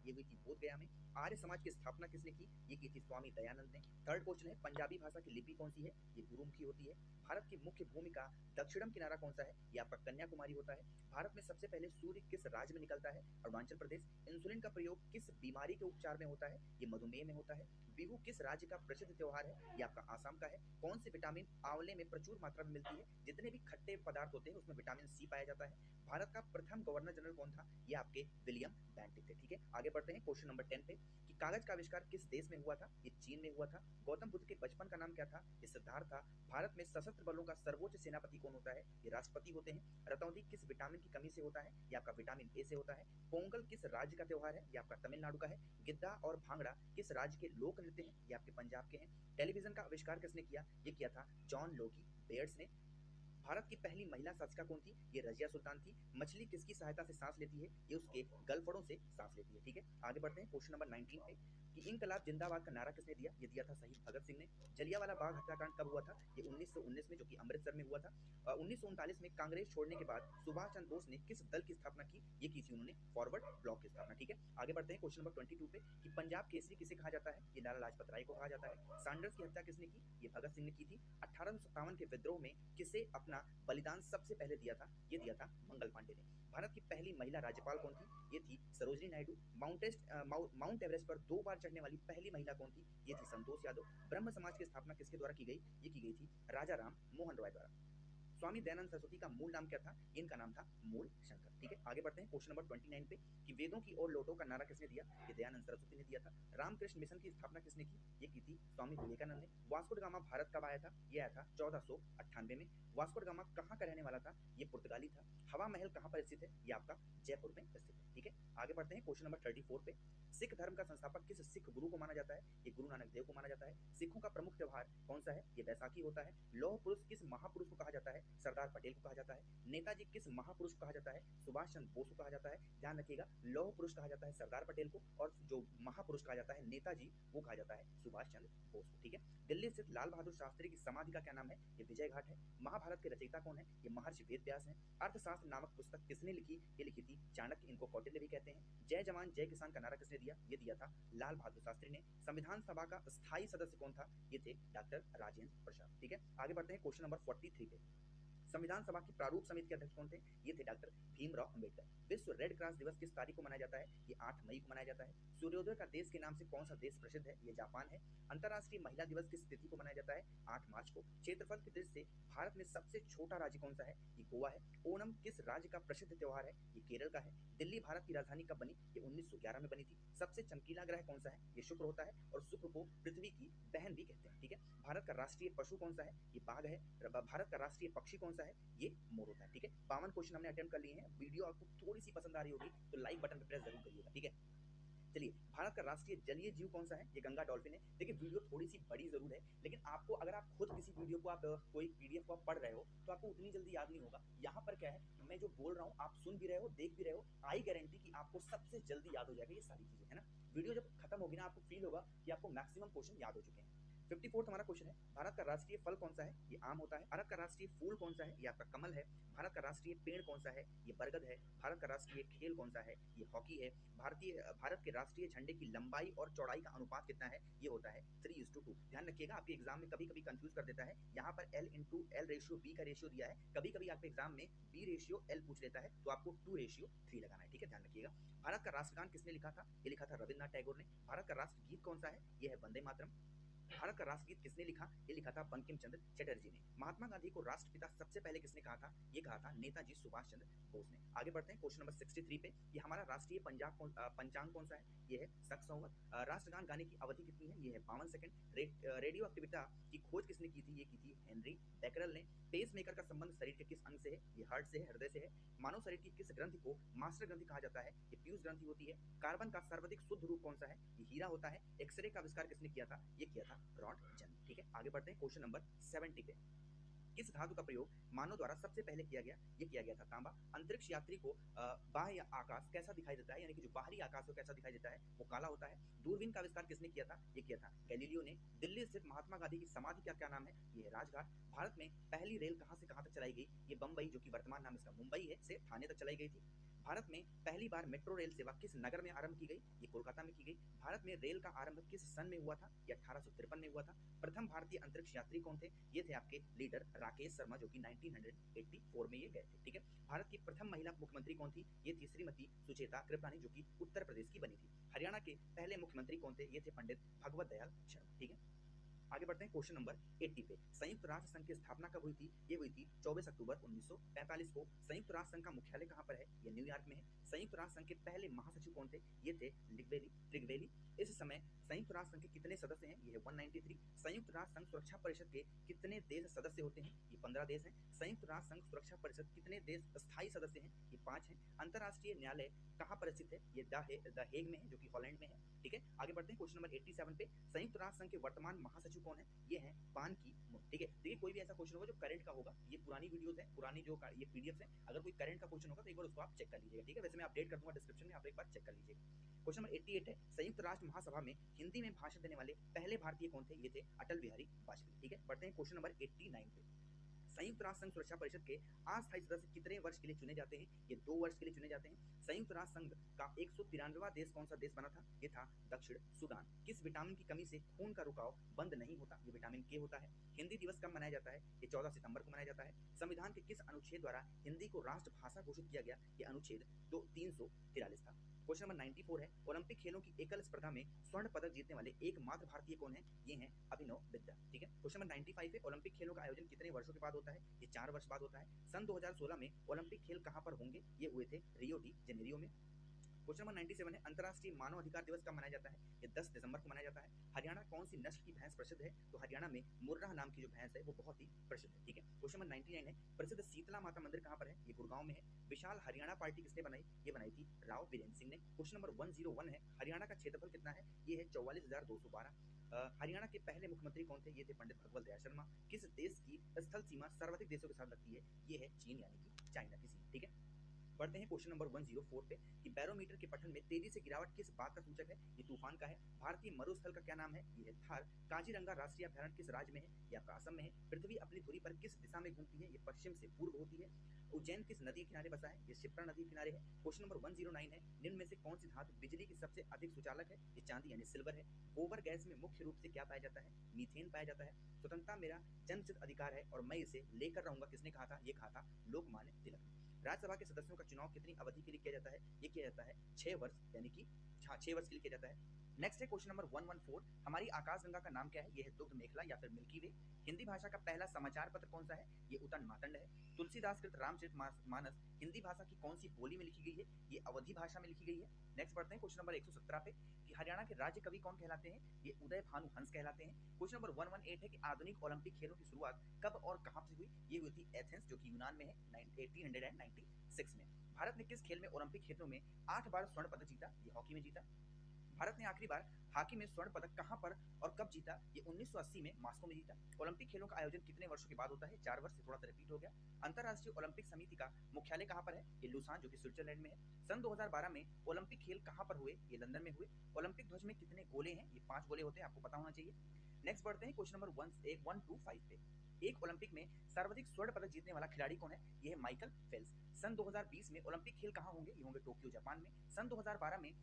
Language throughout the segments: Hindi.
ये हुई थी बोध गया में। आर्य समाज की स्थापना किसने की? ये की थी स्वामी दयानंद ने। थर्ड क्वेश्चन है पंजाबी भाषा की लिपि कौन सी है? ये गुरुमुखी होती है। भारत की मुख्य भूमि का दक्षिणम किनारा कौन सा है? ये आपका कन्याकुमारी होता है। भारत में सबसे पहले सूर्य किस राज्य में निकलता है? अरुणाचल प्रदेश। इंसुलिन का प्रयोग किस बीमारी के उपचार में होता है? ये मधुमेह में होता है। बिहू किस राज्य का प्रसिद्ध त्योहार है? ये आपका आसाम का है। कौन सी विटामिन आंवले में प्रचुर मात्रा में मिलती है? जितने भी खट्टे पदार्थ होते हैं उसमें विटामिन सी पाया जाता है। भारत का प्रथम गवर्नर जनरल कौन था? ये आपके विलियम बेंटिक थे। ठीक है, आगे बढ़ते हैं क्वेश्चन नंबर 10 पे कि कागज का आविष्कार किस देश में हुआ था? ये चीन में हुआ था। गौतम बुद्ध के बचपन का नाम क्या था? ये सिद्धार्थ था। भारत में सशस्त्र बलों का सर्वोच्च सेनापति कौन होता है? ये राष्ट्रपति होते हैं। रतौंधी किस विटामिन की कमी से होता है? ये आपका विटामिन ए से होता है। पोंगल किस राज्य का त्योहार है? ये आपका तमिलनाडु का है। गिद्दा और भांगड़ा किस राज्य के लोक नृत्य हैं? ये आपके पंजाब के हैं। टेलीविजन का आविष्कार किसने किया? ये किया था जॉन लोगी बेयर्स ने। भारत की पहली महिला शासिका कौन थी? ये रजिया सुल्तान थी। मछली किसकी सहायता से सांस लेती है? ये उसके गलफड़ों से सांस लेती है। ठीक है, आगे बढ़ते हैं क्वेश्चन नंबर 19 पे कि इनकलाब जिंदाबाद का नारा किसने दिया? ये दिया था शहीद भगत सिंह ने। जलियांवाला बाग हत्याकांड कब हुआ था? ये 1919 में, जो कि अमृतसर में हुआ था। 1939 में कांग्रेस छोड़ने के बाद सुभाष चंद्र बोस ने किस दल की स्थापना की? ये की थी उन्होंने फॉरवर्ड ब्लॉक की स्थापना। ठीक है, आगे बढ़ते हैं क्वेश्चन नंबर 22 पे कि पंजाब केसरी किसे कहा जाता है? ये लाला लाजपत राय को कहा जाता है। सांडर्स की हत्या किसने की? ये भगत सिंह ने की थी। 1857 के विद्रोह में किसे अपना बलिदान सबसे पहले दिया था? ये दिया था मंगल पांडे ने। भारत की पहली महिला राज्यपाल कौन थी? ये थी सरोजिनी नायडू। माउंट एवरेस्ट पर 2 बार चढ़ने वाली पहली महिला कौन थी? ये थी संतोष यादव। ब्रह्म समाज की स्थापना किसके द्वारा की गई? ये की गई थी राजा राम मोहन रॉय द्वारा। स्वामी दयानंद सरस्वती का मूल नाम क्या था? इनका नाम था मूल शंकर। ठीक है, आगे बढ़ते हैं क्वेश्चन नंबर 29 पे कि वेदों की ओर लौटो का नारा किसने दिया? ये दयानंद सरस्वती ने दिया था। रामकृष्ण मिशन की स्थापना किसने की? ये की थी स्वामी विवेकानंद ने। वास्को ड गामा भारत कब आया था? ये आया था 1498 में। वास्को ड गामा कहाँ का रहने वाला था? ये पुर्तगाली था। हवा महल कहाँ पर स्थित है? ये आपका जयपुर में स्थित है। ठीक है, आगे बढ़ते हैं क्वेश्चन नंबर 34 पे। सिख धर्म का संस्थापक किस सिख गुरु को माना जाता है? ये गुरु नानक देव को माना जाता है। सिखों का प्रमुख त्योहार कौन सा है? ये बैसाखी होता है। लौह पुरुष किस महापुरुष को कहा जाता है? सरदार पटेल को कहा जाता है। नेताजी किस महापुरुष को कहा जाता है? सुभाष चंद्र बोस को कहा जाता है। ध्यान रखिएगा, लौह पुरुष कहा जाता है सरदार पटेल को और जो महापुरुष कहा जाता है नेताजी, वो कहा जाता है सुभाष चंद्र बोस को। ठीक है, दिल्ली स्थित लाल बहादुर शास्त्री की समाधि का क्या नाम है? ये विजय घाट है। महाभारत के रचयिता कौन है? ये महर्षि वेद व्यास है। अर्थशास्त्र नामक पुस्तक किसने लिखी? ये लिखी थी चाणक्य, इनको कौटिल्य भी कहते हैं। जय जवान जय किसान का नारा किसने दिया? ये दिया था लाल बहादुर शास्त्री ने। संविधान सभा का स्थायी सदस्य कौन था? ये थे डॉक्टर राजेंद्र प्रसाद। ठीक है, आगे बढ़ते हैं क्वेश्चन नंबर 43 पे। संविधान सभा की प्रारूप समिति के अध्यक्ष कौन थे? ये थे डॉक्टर भीमराव अंबेडकर। विश्व रेड क्रॉस दिवस किस तारीख को मनाया जाता है? ये 8 मई को मनाया जाता है। सूर्योदय का देश के नाम से कौन सा देश प्रसिद्ध है? ये जापान है। अंतर्राष्ट्रीय महिला दिवस किस तिथि को मनाया जाता है? 8 मार्च को। क्षेत्रफल की दृष्टि से भारत में सबसे छोटा राज्य कौन सा है? ये गोवा है। ओणम किस राज्य का प्रसिद्ध त्योहार है? ये केरल का है। दिल्ली भारत की राजधानी कब बनी? ये 1911 में बनी थी। सबसे चमकीला ग्रह कौन सा है? ये शुक्र होता है और शुक्र को पृथ्वी की बहन भी कहते हैं। ठीक है, भारत का राष्ट्रीय पशु कौन सा है? ये बाघ है। भारत का राष्ट्रीय पक्षी कौन सा है? ये मोर होता है। ठीक है, 52 क्वेश्चन हमने अटेम्प्ट कर लिए हैं। वीडियो आपको थोड़ी सी पसंद आ रही होगी तो लाइक बटन पर प्रेस जरूर करिएगा। ठीक है, चलिए, भारत का राष्ट्रीय जलीय जीव कौन सा है? ये गंगा डॉल्फिन है। देखिए, वीडियो थोड़ी सी बड़ी जरूर है, लेकिन आपको अगर आप खुद किसी वीडियो को आप कोई पीडीएफ को आप पढ़ रहे हो तो आपको उतनी जल्दी याद नहीं होगा। यहाँ पर क्या है, मैं जो बोल रहा हूँ आप सुन भी रहे हो, देख भी रहे हो, आई गारंटी कि आपको सबसे जल्दी याद हो जाएगा ये सारी चीजें, है ना। वीडियो जब खत्म होगी ना, आपको फील होगा कि आपको मैक्सिमम क्वेश्चन याद हो चुके हैं। 54 हमारा क्वेश्चन है, भारत का राष्ट्रीय फल कौन सा है? ये आम होता है। भारत का राष्ट्रीय फूल कौन सा है? ये आपका कमल है। भारत का राष्ट्रीय पेड़ कौन सा है? ये बरगद है। भारत का राष्ट्रीय खेल कौन सा है? ये हॉकी है। भारत के राष्ट्रीय झंडे की लंबाई और चौड़ाई का अनुपात कितना है? ये होता है 3:2। ध्यान रखिएगा, आपके एग्जाम में कभी कभी कंफ्यूज कर देता है। यहाँ पर L रेशियो बी का रेशियो दिया है, कभी कभी आपके एग्जाम में बी रेशियो एल पूछ लेता है, तो आपको 2:3 लगाना है। ठीक है, ध्यान रखिएगा। भारत का राष्ट्रगान किसने लिखा था? ये लिखा था रविन्द्रनाथ टैगोर ने। भारत का राष्ट्रगीत कौन सा है? ये है वंदे मातरम। भारत का राष्ट्रगीत किसने लिखा? ये लिखा था बंकिम चंद्र चटर्जी ने। महात्मा गांधी को राष्ट्रपिता सबसे पहले किसने कहा था? ये कहा था नेताजी सुभाष चंद्र बोस ने। आगे बढ़ते हैं क्वेश्चन नंबर 63 पे। ये हमारा राष्ट्रीय पंचांग कौन सा है? ये है शक संवत। राष्ट्रगान गाने की अवधि कितनी है? ये है 52 सेकंड। रेडियो एक्टिविटा की खोज किसने की थी? ये की थी हेनरी बैकरल ने। पेस मेकर का संबंध शरीर के किस अंग से है? ये हार्ट से है, हृदय से है। मानव शरीर की किस ग्रंथि को मास्टर ग्रंथि कहा जाता है? ये पीयूष ग्रंथि होती है। कार्बन का सर्वाधिक शुद्ध रूप कौन सा है? ये हीरा होता है। एक्सरे का आविष्कार किसने किया था? ये किया था रॉन्टजन। ठीक है, आगे बढ़ते हैं क्वेश्चन नंबर 70 पे। किस धातु का प्रयोग मानव द्वारा सबसे पहले किया गया? ये किया गया था तांबा। अंतरिक्ष यात्री को बाह्य आकाश कैसा दिखाई देता है, यानी कि जो बाहरी आकाश को कैसा दिखाई देता है? वो काला होता है। दूरबीन का आविष्कार किसने किया था? ये किया था गैलीलियो ने। दिल्ली स्थित महात्मा गांधी की समाधि का क्या नाम है? ये है राजघाट। भारत में पहली रेल कहां से कहां तक चलाई गई? ये बम्बई, जो कि वर्तमान नाम इसका मुंबई है, से थाने तक चलाई गई थी। भारत में पहली बार मेट्रो रेल सेवा किस नगर में आरंभ की गई? ये कोलकाता में की गई। भारत में रेल का आरंभ किस सन में हुआ था? ये 1853 में हुआ था। प्रथम भारतीय अंतरिक्ष यात्री कौन थे? ये थे आपके लीडर राकेश शर्मा, जो कि 1984 में ये गए थे। ठीक है। भारत की प्रथम महिला मुख्यमंत्री कौन थी? ये थी श्रीमती सुचेता कृपलानी, जो कि उत्तर प्रदेश की बनी थी। हरियाणा के पहले मुख्यमंत्री कौन थे? ये थे पंडित भगवत दयाल शर्मा। ठीक है। आगे बढ़ते हैं क्वेश्चन नंबर 80 पे। संयुक्त राष्ट्र संघ की स्थापना कब हुई थी? ये हुई थी 24 अक्टूबर 1945 को। संयुक्त राष्ट्र संघ का मुख्यालय कहाँ पर है? ये न्यूयॉर्क में है। संयुक्त राष्ट्र संघ के पहले महासचिव कौन थे? ये थे त्रिगवेली। इस समय संयुक्त राष्ट्र संघ के कितने सदस्य हैं? ये है 193। संयुक्त राष्ट्र संघ सुरक्षा परिषद के कितने देश सदस्य होते हैं? ये 15 देश हैं। संयुक्त राष्ट्र संघ सुरक्षा परिषद कितने देश स्थायी सदस्य हैं? ये 5 हैं। अंतर्राष्ट्रीय न्यायालय कहाँ पर स्थित है? ये द हेग में है, जो कि हॉलैंड में है। ठीक है। आगे बढ़ते हैं क्वेश्चन नंबर 87 पे। संयुक्त राष्ट्र संघ के वर्तमान महासचिव कौन है? ये है पान की मून। ठीक है। देखिए, कोई भी ऐसा क्वेश्चन होगा जो करंट का होगा, ये पुरानी वीडियोस है, पुरानी जो ये पीडीएफ है, अगर कोई करंट का क्वेश्चन होगा तो एक बार उसको आप चेक कर लीजिएगा। ठीक है। वैसे मैं अपडेट कर दूंगा डिस्क्रिप्शन में, आप एक बार चेक कर लीजिएगा। क्वेश्चन नंबर 88 है। संयुक्त राष्ट्र महासभा में हिंदी में भाषण देने वाले पहले भारतीय कौन थे? ये थे अटल बिहारी वाजपेयी। ठीक है। बढ़ते हैं क्वेश्चन नंबर 89 पे। संयुक्त राष्ट्र संघ सुरक्षा परिषद के अस्थायी सदस्य कितने वर्ष के लिए चुने जाते हैं? ये 2 वर्ष के लिए चुने जाते हैं। संयुक्त राष्ट्र संघ का 193वां देश कौन सा देश बना था? ये था दक्षिण सूडान। किस विटामिन की कमी से खून का रुकाव बंद नहीं होता? ये विटामिन के होता है। हिंदी दिवस कब मनाया जाता है? ये 14 सितंबर को मनाया जाता है। संविधान के किस अनुच्छेद द्वारा हिंदी को राष्ट्रभाषा घोषित किया गया? ये अनुच्छेद 343 था। क्वेश्चन नंबर 94 है। ओलंपिक खेलों की एकल स्पर्धा में स्वर्ण पदक जीतने वाले एकमात्र भारतीय कौन है? ये हैं अभिनव बिंद्रा। ठीक है। क्वेश्चन नंबर 95 है। ओलंपिक खेलों का आयोजन कितने वर्षों के बाद होता है? ये 4 वर्ष बाद होता है। सन 2016 में ओलंपिक खेल कहाँ पर होंगे? ये हुए थे रियो डी जेनेरियो में। क्वेश्चन नंबर 97 है। अंतर्राष्ट्रीय मानव अधिकार दिवस कब मनाया जाता है? ये 10 दिसंबर को मनाया जाता है। हरियाणा कौन सी नस्ल की भैंस प्रसिद्ध है? तो हरियाणा में मुर्राह नाम की जो भैंस है वो बहुत ही प्रसिद्ध है। ठीक है। क्वेश्चन नंबर 99 है। प्रसिद्ध शीतला माता मंदिर कहाँ पर है? ये गुड़गांव में है। विशाल हरियाणा पार्टी किसने बनाई? ये बनाई थी राव वीरेंद्र सिंह ने। क्वेश्चन नंबर 101 है। हरियाणा का क्षेत्रफल कितना है? ये है 44,212। हरियाणा के पहले मुख्यमंत्री कौन थे? ये थे पंडित भगवत दयाल शर्मा। किस देश की स्थल सीमा सर्वाधिक देशों के साथ लगती है? ये है चीन, यानी कि चाइना की सीमा। ठीक है। बढ़ते हैं क्वेश्चन नंबर 104 पे कि बैरोमीटर के पठन में तेजी से गिरावट किस बात का सूचक है? ये तूफान का है। भारतीय मरुस्थल का क्या नाम है? ये है थार। काजीरंगा राष्ट्रीय अभ्यारण्य किस राज्य में है? ये आपका असम में है। पृथ्वी अपनी धुरी पर किस दिशा में घूमती है? ये पश्चिम से पूर्व होती है। उज्जैन किस नदी किनारे बसा है? ये शिप्रा नदी किनारे है। क्वेश्चन नंबर 109 है। निम्न में से कौन सी धातु बिजली की सबसे अधिक सुचालक है? ये चांदी यानी सिल्वर है। गोबर गैस में मुख्य रूप से क्या पाया जाता है? मीथेन पाया जाता है। स्वतंत्रता मेरा जन्मसिद्ध अधिकार है और मैं इसे लेकर रहूंगा, किसने कहा था? ये कहा था लोकमान्य तिलक। राज्यसभा के सदस्यों का चुनाव कितनी अवधि के लिए किया जाता है? ये किया जाता है 6 वर्ष, यानी कि 6 वर्ष के लिए किया जाता है। नेक्स्ट है क्वेश्चन नंबर 114। हमारी आकाशगंगा का नाम क्या है? ये है दुग्ध मेखला या फिर मिल्की वे। हिंदी भाषा का पहला समाचार पत्र कौन सा है? ये उतन मातंड है। तुलसीदास कृत रामचरितमानस हिंदी भाषा की कौन सी बोली में लिखी गई है? ये अवधी भाषा में लिखी गई है। नेक्स्ट बढ़ते हैं क्वेश्चन नंबर 117 पे कि हरियाणा के राज्य कवि कौन कहलाते हैं? ये उदय भानु हंस कहलाते हैं। क्वेश्चन नंबर 118 है कि आधुनिक ओलंपिक खेलों की शुरुआत कब और कहां से हुई? ये हुई थी एथेंस, जो कि यूनान में है, 1896 में। भारत ने किस खेल में ओलंपिक खेलों में 8 बार स्वर्ण पदक जीता? ये हॉकी में जीता। भारत ने आखिरी बार हॉकी में स्वर्ण पदक कहां पर और कब जीता? ये 1980 में मॉस्को में जीता। ओलंपिक खेलों का आयोजन कितने वर्षों के बाद होता है? 4 वर्ष से थोड़ा सा रिपीट हो गया। अंतर्राष्ट्रीय ओलंपिक समिति का मुख्यालय कहां पर है? ये लुसान, जो कि स्विट्जरलैंड में है। सन 2012 में ओलंपिक खेल कहां पर हुए? ये लंदन में हुए। ओलंपिक ध्वज में कितने गोले हैं? ये 5 गोले होते हैं, आपको पता होना चाहिए। नेक्स्ट बढ़ते हैं क्वेश्चन नंबर 125 पे। एक ओलंपिक में सर्वाधिक स्वर्ण पदक जीतने वाला खिलाड़ी कौन है? ये है माइकल फेल्प्स। सन 2020 में ओलंपिक खेल कहां होंगे? ये होंगे टोक्यो, जापान में। सन 2012 में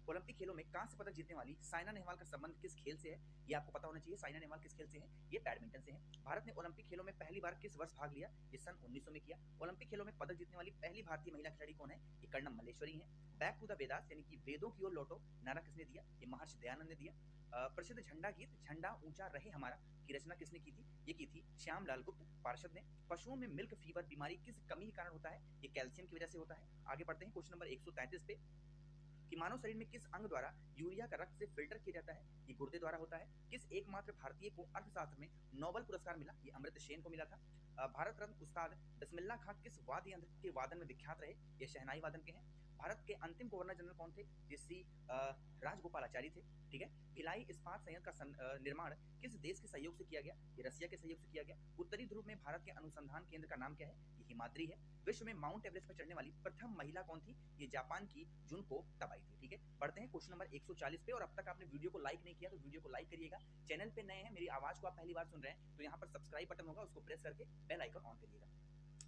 ओलंपिक खेलों में कांस्य पदक जीतने वाली साइना नेहवाल का संबंध किस खेल से है? ये आपको पता होना चाहिए। साइना नेहवाल किस खेल से है? ये बैडमिंटन से है। भारत ने ओलंपिक खेलों में पहली बार किस वर्ष भाग लिया? ये सन 1900 में किया। ओलंपिक खेलों में पदक जीतने वाली पहली भारतीय महिला खिलाड़ी कौन है? ये कर्णम मल्लेश्वरी है। बैक टू द वेदास यानी कि वेदों की ओर लौटो नारा किसने दिया? ये महर्षि दयानंद ने दिया। प्रसिद्ध झंडा गीत झंडा ऊंचा रहे हमारा की रचना किसने की थी? ये की थी श्यामलाल गुप्त पार्षद ने। पशुओं में मिल्क फीवर बीमारी किस कमी के कारण होता है? ये कैल्शियम की वजह से होता है। आगे बढ़ते हैं क्वेश्चन नंबर 133 पे कि मानव शरीर में किस अंग द्वारा यूरिया का रक्त से फिल्टर किया जाता है? ये गुर्दे द्वारा होता है। किस एकमात्र भारतीय को अर्थशास्त्र में नोबेल पुरस्कार मिला? ये अमर्त्य सेन को मिला था। भारत रत्न उस्ताद बिस्मिल्लाह खां किस वाद्य यंत्र के वादन में विख्यात रहे? ये शहनाई वादन के हैं। भारत के अंतिम गवर्नर जनरल कौन थे? ये श्री राजगोपालाचारी थे। ठीक है। भिलाई इस्पात संयंत्र का निर्माण किस देश के सहयोग से किया गया? ये रसिया के सहयोग से किया गया। उत्तरी ध्रुव में भारत के अनुसंधान केंद्र का नाम क्या है? ये हिमाद्री है। विश्व में माउंट एवरेस्ट पर चढ़ने वाली प्रथम महिला कौन थी? ये जापान की जुनको तबाई थी। ठीक है। बढ़ते हैं क्वेश्चन नंबर 140 पे और अब तक आपने वीडियो को लाइक नहीं किया तो वीडियो को लाइक करिएगा। चैनल पे नए हैं, मेरी आवाज को आप पहली बार सुन रहे हैं तो यहाँ पर सब्सक्राइब बटन होगा, उसको प्रेस करके बेल आइकन ऑन करिएगा।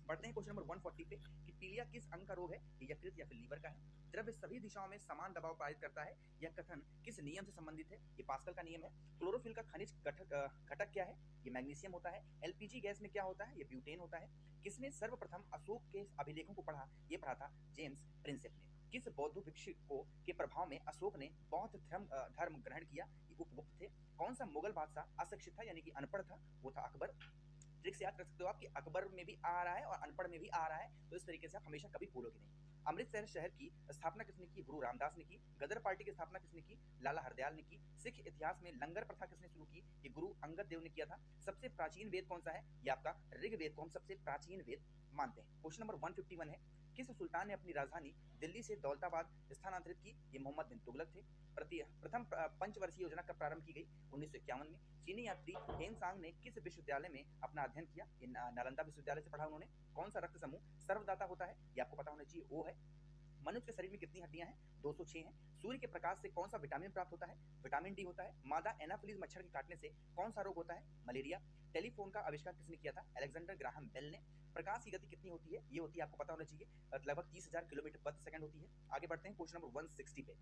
बढ़ते हैं क्वेश्चन नंबर 140 पे कि पीलिया किस अंग का रोग है, ये यकृत या फिर लीवर का है। द्रव्य सभी दिशाओं में समान दबाव पारित करता है, यह कथन किस नियम से संबंधित है, ये पास्कल का नियम है। क्लोरोफिल का खनिज घटक क्या है, ये मैग्नीशियम होता है। एलपीजी गैस में क्या होता है, ये ब्यूटेन होता है। किसने सर्वप्रथम अशोक के अभिलेखों को पढ़ा, ये पढ़ा था जेम्स प्रिंसेप ने। किस बौद्ध भिक्षु को के प्रभाव में अशोक ने बौद्ध धर्म ग्रहण किया, ये उपगुप्त थे। कौन सा मुगल बादशाह अशिक्षित था यानी कि अनपढ़ था, वो था अकबर। ट्रिक से याद कर सकते हो आप कि अकबर में भी आ रहा है और अनपढ़ में भी आ रहा है, तो इस तरीके से आप हमेशा कभी भूलोगे नहीं। अमृतसर शहर की स्थापना किसने की, गुरु रामदास ने की। गदर पार्टी की स्थापना किसने की, लाला हरदयाल ने की। सिख इतिहास में लंगर प्रथा किसने शुरू की, ये गुरु अंगद देव ने किया था। सबसे प्राचीन वेद कौन सा है, ये आपका ऋग्वेद को हम सबसे प्राचीन वेद मानते हैं। क्वेश्चन नंबर 151 है, किस सुल्तान ने अपनी राजधानी दिल्ली से दौलताबाद स्थानांतरित की, ये मोहम्मद बिन तुगलक थे। प्रथम पंचवर्षीय योजना कब प्रारंभ की गई, 1951 में। चीनी यात्री हेन सांग ने किस विश्वविद्यालय में अपना अध्ययन किया, ये नालंदा विश्वविद्यालय से पढ़ा उन्होंने। कौन सा रक्त समूह सर्वदाता होता है, ये आपको पता होना चाहिए, ओ है। मनुष्य के शरीर में कितनी हड्डियां हैं, 206 हैं। सूर्य के प्रकाश से कौन सा विटामिन प्राप्त होता है, विटामिन डी होता है। मादा एनाफिलीज मच्छर के काटने से कौन सा रोग होता है, मलेरिया। टेलीफोन का आविष्कार किसने किया था, अलेक्जेंडर ग्राहम बेल ने। प्रकाश की गति कितनी होती है, ये होती है आपको पता होना चाहिए, लगभग 30,000 किलोमीटर प्रति सेकंड होती है। आगे बढ़ते हैं क्वेश्चन नंबर 160 पे।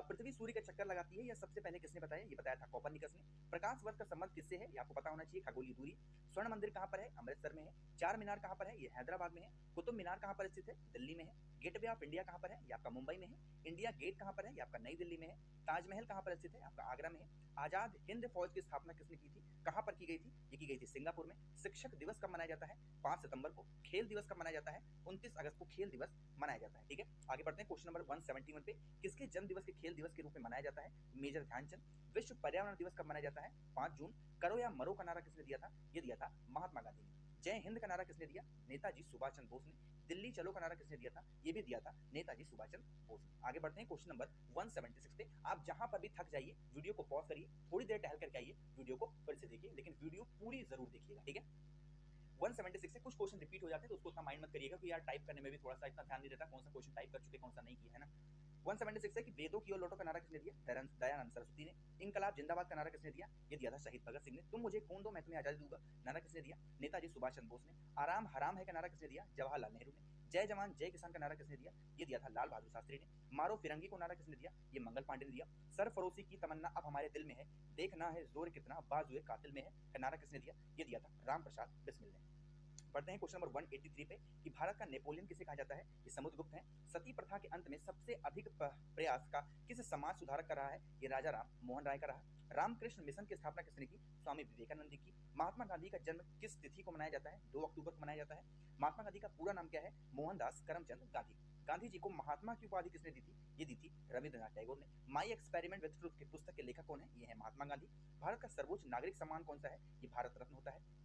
पृथ्वी सूर्य का चक्कर लगाती है, यह सबसे पहले किसने बताया, ये बताया था कोपरनिकस ने। प्रकाश वर्ष का संबंध किससे है, ये आपको पता होना चाहिए, खगोलीय दूरी। स्वर्ण मंदिर कहाँ पर है, अमृतसर में है। चार मीनार कहाँ पर है, ये हैदराबाद में है। कुतुब मीनार कहाँ पर स्थित है, दिल्ली में है। गेटवे ऑफ इंडिया कहाँ पर है, ये आपका मुंबई में है। इंडिया गेट कहाँ पर है, ये आपका नई दिल्ली में है। ताजमहल कहाँ पर स्थित है, आपका आगरा में है। आजाद हिंद फौज की स्थापना किसने की थी, कहाँ पर की गई थी, ये की गई थी सिंगापुर में। शिक्षक दिवस कब मनाया जाता है, 5 सितंबर को। खेल दिवस कब मनाया जाता है, 29 अगस्त को खेल दिवस मनाया जाता है। ठीक है, आगे बढ़ते हैं क्वेश्चन नंबर 171 पे। किसके जन्म दिवस के खेल दिवस के रूप में मनाया जाता है, मेजर ध्यानचंद। विश्व पर्यावरण दिवस कब मनाया जाता है, 5 जून। करो या मरो का नारा किसने दिया था, ये दिया था महात्मा गांधी ने। जय हिंद का नारा किसने दिया, नेताजी सुभाष चंद्र बोस ने। दिल्ली चलो का नारा किसने दिया था, ये भी दिया था नेताजी सुभाष चंद्र बोस ने। आगे बढ़ते हैं क्वेश्चन नंबर 176 पे। आप जहां पर भी थक जाइए, वीडियो को पॉज करिए, थोड़ी देर टहल करके आइए, वीडियो को फिर से देखिए, लेकिन वीडियो पूरी जरूर देखिएगा, ठीक है। 176 से कुछ क्वेश्चन रिपीट हो जाते हैं, तो उसको उतना माइंड मत करिएगा कि यार टाइप करने में भी थोड़ा सा इतना ध्यान नहीं रहता, कौन सा क्वेश्चन टाइप कर चुके कौन सा नहीं किया है ना। 176 है कि वेदों की ओर लौटो का नारा किसने दिया, दयानंद सरस्वती ने। इनकलाब जिंदाबाद का नारा किसने दिया, ये दिया था शहीद भगत सिंह ने। तुम मुझे खून दो मैं तुम्हें आजादी दूंगा, नारा किसने दिया, नेताजी सुभाष चंद्र बोस ने। आराम हराम है का नारा किसने दिया, जवाहरलाल नेहरू ने। जय जवान जय किसान का नारा किसने दिया, ये दिया था लाल बहादुर शास्त्री ने। मारो फिरंगी को नारा किसने दिया, ये मंगल पांडे ने दिया। सरफरोशी की तमन्ना अब हमारे दिल में है, देखना है जोर कितना बाजुए कातिल में है का नारा किसने दिया, ये दिया था राम प्रसाद बिस्मिल ने। बढ़ते हैं क्वेश्चन नंबर 183 पे कि भारत का नेपोलियन किसे कहा जाता है, ये समुद्रगुप्त हैं। सती प्रथा के अंत में सबसे अधिक प्रयास का किस समाज सुधारक का रहा है, ये राजा राम मोहन राय का रहा। रामकृष्ण मिशन की स्थापना किसने की, स्वामी विवेकानंद ने की। महात्मा गांधी का जन्म किस तिथि को मनाया जाता है, 2 अक्टूबर को मनाया जाता है। महात्मा गांधी का पूरा नाम क्या है, मोहनदास करमचंद गांधी। गांधी जी को महात्मा की उपाधि किसने दी थी, ये दी थी रविंद्रनाथ टैगोर ने। माई एक्सपेरिमेंट विद ट्रुथ की पुस्तक के लेखक कौन है, ये है महात्मा गांधी। भारत का सर्वोच्च नागरिक सम्मान कौन सा है, ये भारत रत्न होता है।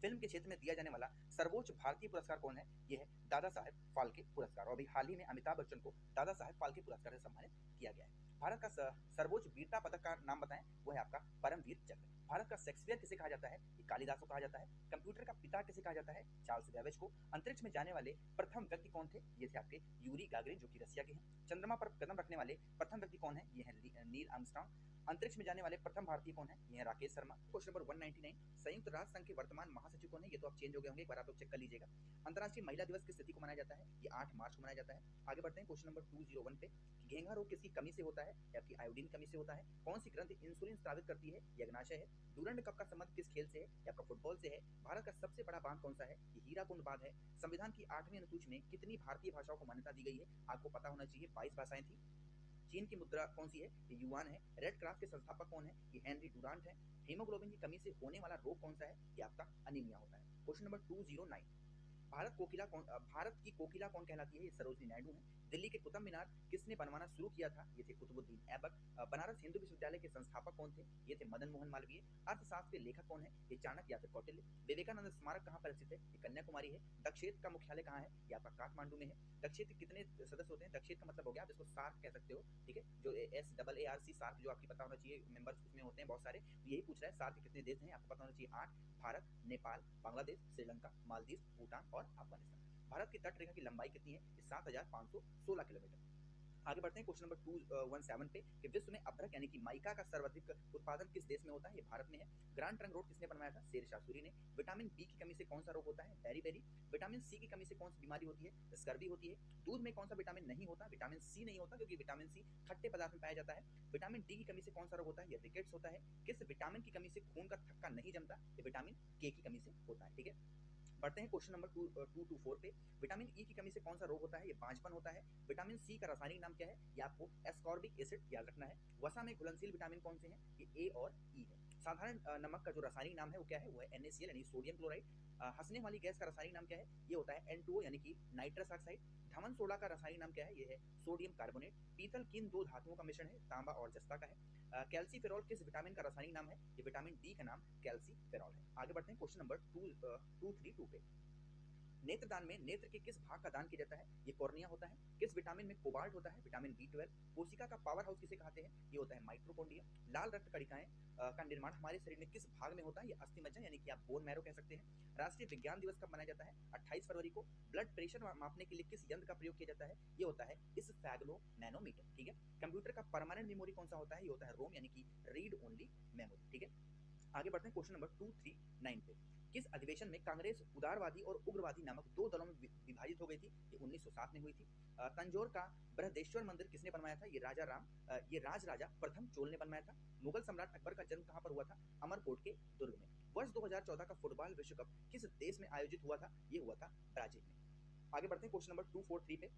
फिल्म के क्षेत्र में दिया जाने वाला सर्वोच्च भारतीय पुरस्कार कौन है, यह है दादा साहेब फाल्के पुरस्कार। और अभी हाल ही में अमिताभ बच्चन को दादा साहेब फाल्के पुरस्कार से सम्मानित किया गया है। भारत का सर्वोच्च वीरता पदक का नाम बताएं, वो है आपका परमवीर चक्र। भारत का शेक्सपियर किसे कहा जाता है, ये कालिदास को कहा जाता है। कंप्यूटर का पिता किसे कहा जाता है, चार्ल्स बेबेज को। अंतरिक्ष में जाने वाले प्रथम व्यक्ति कौन थे, ये थे आपके यूरी गागरिन जो कि रसिया के हैं। चंद्रमा पर कदम रखने वाले प्रथम व्यक्ति कौन है, ये है नील आर्मस्ट्रांग। अंतरिक्ष में जाने वाले प्रथम भारतीय कौन है, ये है राकेश शर्मा। क्वेश्चन नंबर 199, संयुक्त राष्ट्र संघ के वर्तमान महासचिव कौन है, ये तो आप चेंज हो गए होंगे, एक बार आप लोग चेक कर लीजिएगा। अंतर्राष्ट्रीय महिला दिवस किस तिथि को मनाया जाता है, ये 8 मार्च को मनाया जाता है। आगे बढ़ते हैं क्वेश्चन नंबर 201 पे। घेंघा रोग किसकी कमी से होता है, या आपकी आयोडीन कमी से होता है। कौन सी ग्रंथि इंसुलिन स्रावित करती है, ये अग्नाशय है। डूरंड कप का संबंध किस खेल से है, या आपका फुटबॉल से है। भारत का सबसे बड़ा बांध कौन सा है, ये हीराकुंड बांध है। संविधान की 8वीं अनुसूची में कितनी भारतीय भाषाओं को मान्यता दी गई है, आपको पता होना चाहिए, 22 भाषाएं थी। चीन की मुद्रा कौन सी है, ये युआन है। रेड क्रॉस के संस्थापक कौन है, ये हेनरी डुरांट है। हीमोग्लोबिन की कमी से होने वाला रोग कौन सा है, ये आपका अनीमिया होता है। क्वेश्चन नंबर 209, भारत की कोकिला कौन कहलाती है, ये सरोजनी नायडू है। दिल्ली के कुतुब मीनार किसने बनवाना शुरू किया था, ये थे कुतुबुद्दीन ऐबक। बनारस हिंदू विश्वविद्यालय के संस्थापक कौन थे, ये थे मदन मोहन मालवीय। अर्थशास्त्र के लेखक कौन है, ये चाणक्य या फिर कौटिल्य। विवेकानंद स्मारक कहाँ पर स्थित है, ये कन्याकुमारी है। दक्षेत्र का मुख्यालय कहाँ है, ये आपका काठमांडू में है। दक्षेत्र के कितने सदस्य होते हैं, दक्षेत्र का मतलब हो गया आप इसको सार्क कह सकते हो, ठीक है, जो SAARC सार्क जो आपकी पता होना चाहिए, मेंबर्स उसमें होते हैं बहुत सारे। यही पूछ रहा है सार्क के कितने देश हैं, आपको पता होना चाहिए 8। भारत, नेपाल, बांग्लादेश, श्रीलंका, मालदीव, भूटान और अफगानिस्तान। भारत की तट रेखा की लंबाई कितनी है, 7,516 किलोमीटर। आगे बढ़ते हैं क्वेश्चन नंबर 217 पे कि विश्व में अभ्रक यानी कि माइका का सर्वाधिक उत्पादन किस देश में होता है? ये भारत में है। ग्रांड ट्रंक रोड किसने बनवाया था? शेर शाह सूरी ने। विटामिन बी की कमी से कौन सा रोग होता है? बेरी। विटामिन सी की कमी से कौन सी बीमारी होती है? स्कर्वी होती है। दूध में कौन सा विटामिन नहीं होता? विटामिन सी नहीं होता, क्योंकि विटामिन सी खट्टे पदार्थ में पाया जाता है। विटामिन डी की कमी से कौन सा रोग होता है? ये रिकेट्स होता है। किस विटामिन की कमी से खून का थक्का नहीं जमता? ये विटामिन के की कमी से होता है। ठीक है, बढ़ते हैं क्वेश्चन नंबर 224 पे। विटामिन ई की कमी से कौन सा रोग होता है? ये बांझपन होता है। विटामिन सी का रासायनिक नाम क्या है? ये आपको एस्कॉर्बिक एसिड याद रखना है। वसा में घुलनशील विटामिन कौन से हैं? ये ए और ई है। साधारण नमक का जो रासायनिक नाम है वो क्या है? वो है NaCl यानी सोडियम क्लोराइड। हंसने वाली गैस का रासायनिक नाम क्या है? ये होता है N2O यानी कि नाइट्रस ऑक्साइड। धमन सोडा का रासायनिक नाम क्या है? ये है सोडियम कार्बोनेट। पीतल किन दो धातुओं का मिश्रण है? तांबा और जस्ता का है। कैल्सीफेरॉल किस विटामिन का रासायनिक नाम है? ये विटामिन डी का नाम कैल्सीफेरॉल है। आगे बढ़ते हैं क्वेश्चन नंबर 232 पे। नेत्रदान में नेत्र के किस भाग का दान किया जाता है? ये कॉर्निया होता है। किस विटामिन में कोबाल्ट होता है? Vitamin B12। कोशिका का पावर हाउस किसे कहते हैं? ये होता है माइटोकॉन्ड्रिया। लाल रक्त कणिकाएं का निर्माण हमारे शरीर में किस भाग में होता है? ये अस्थिमज्जा यानी कि आप बोन मैरो कह सकते हैं। राष्ट्रीय विज्ञान दिवस कब मनाया जाता है? 28 फरवरी को। ब्लड प्रेशर मापने के लिए किस यंत्र का प्रयोग किया जाता है? ये होता है स्फेगनोमैनोमीटर। ठीक है, कंप्यूटर का परमानेंट मेमोरी कौन सा होता है? ये होता है रोम यानी कि रीड ओनली मेमोरी। ठीक है, आगे बढ़ते हैं क्वेश्चन नंबर 239 पे। किस अधिवेशन में कांग्रेस उदारवादी और उग्रवादी नामक दो दलों में विभाजित हो गई थी? ये 1907 में हुई थी। तंजौर का बृहदेश्वर मंदिर किसने बनवाया था? ये राज राजा प्रथम चोल ने बनवाया था। मुगल सम्राट अकबर का जन्म कहाँ पर हुआ था? अमरकोट के दुर्ग में। वर्ष 2014 का फुटबॉल विश्व कप किस देश में आयोजित हुआ था? ये हुआ था ब्राजील में। आगे बढ़ते हैं क्वेश्चन नंबर 243 पे।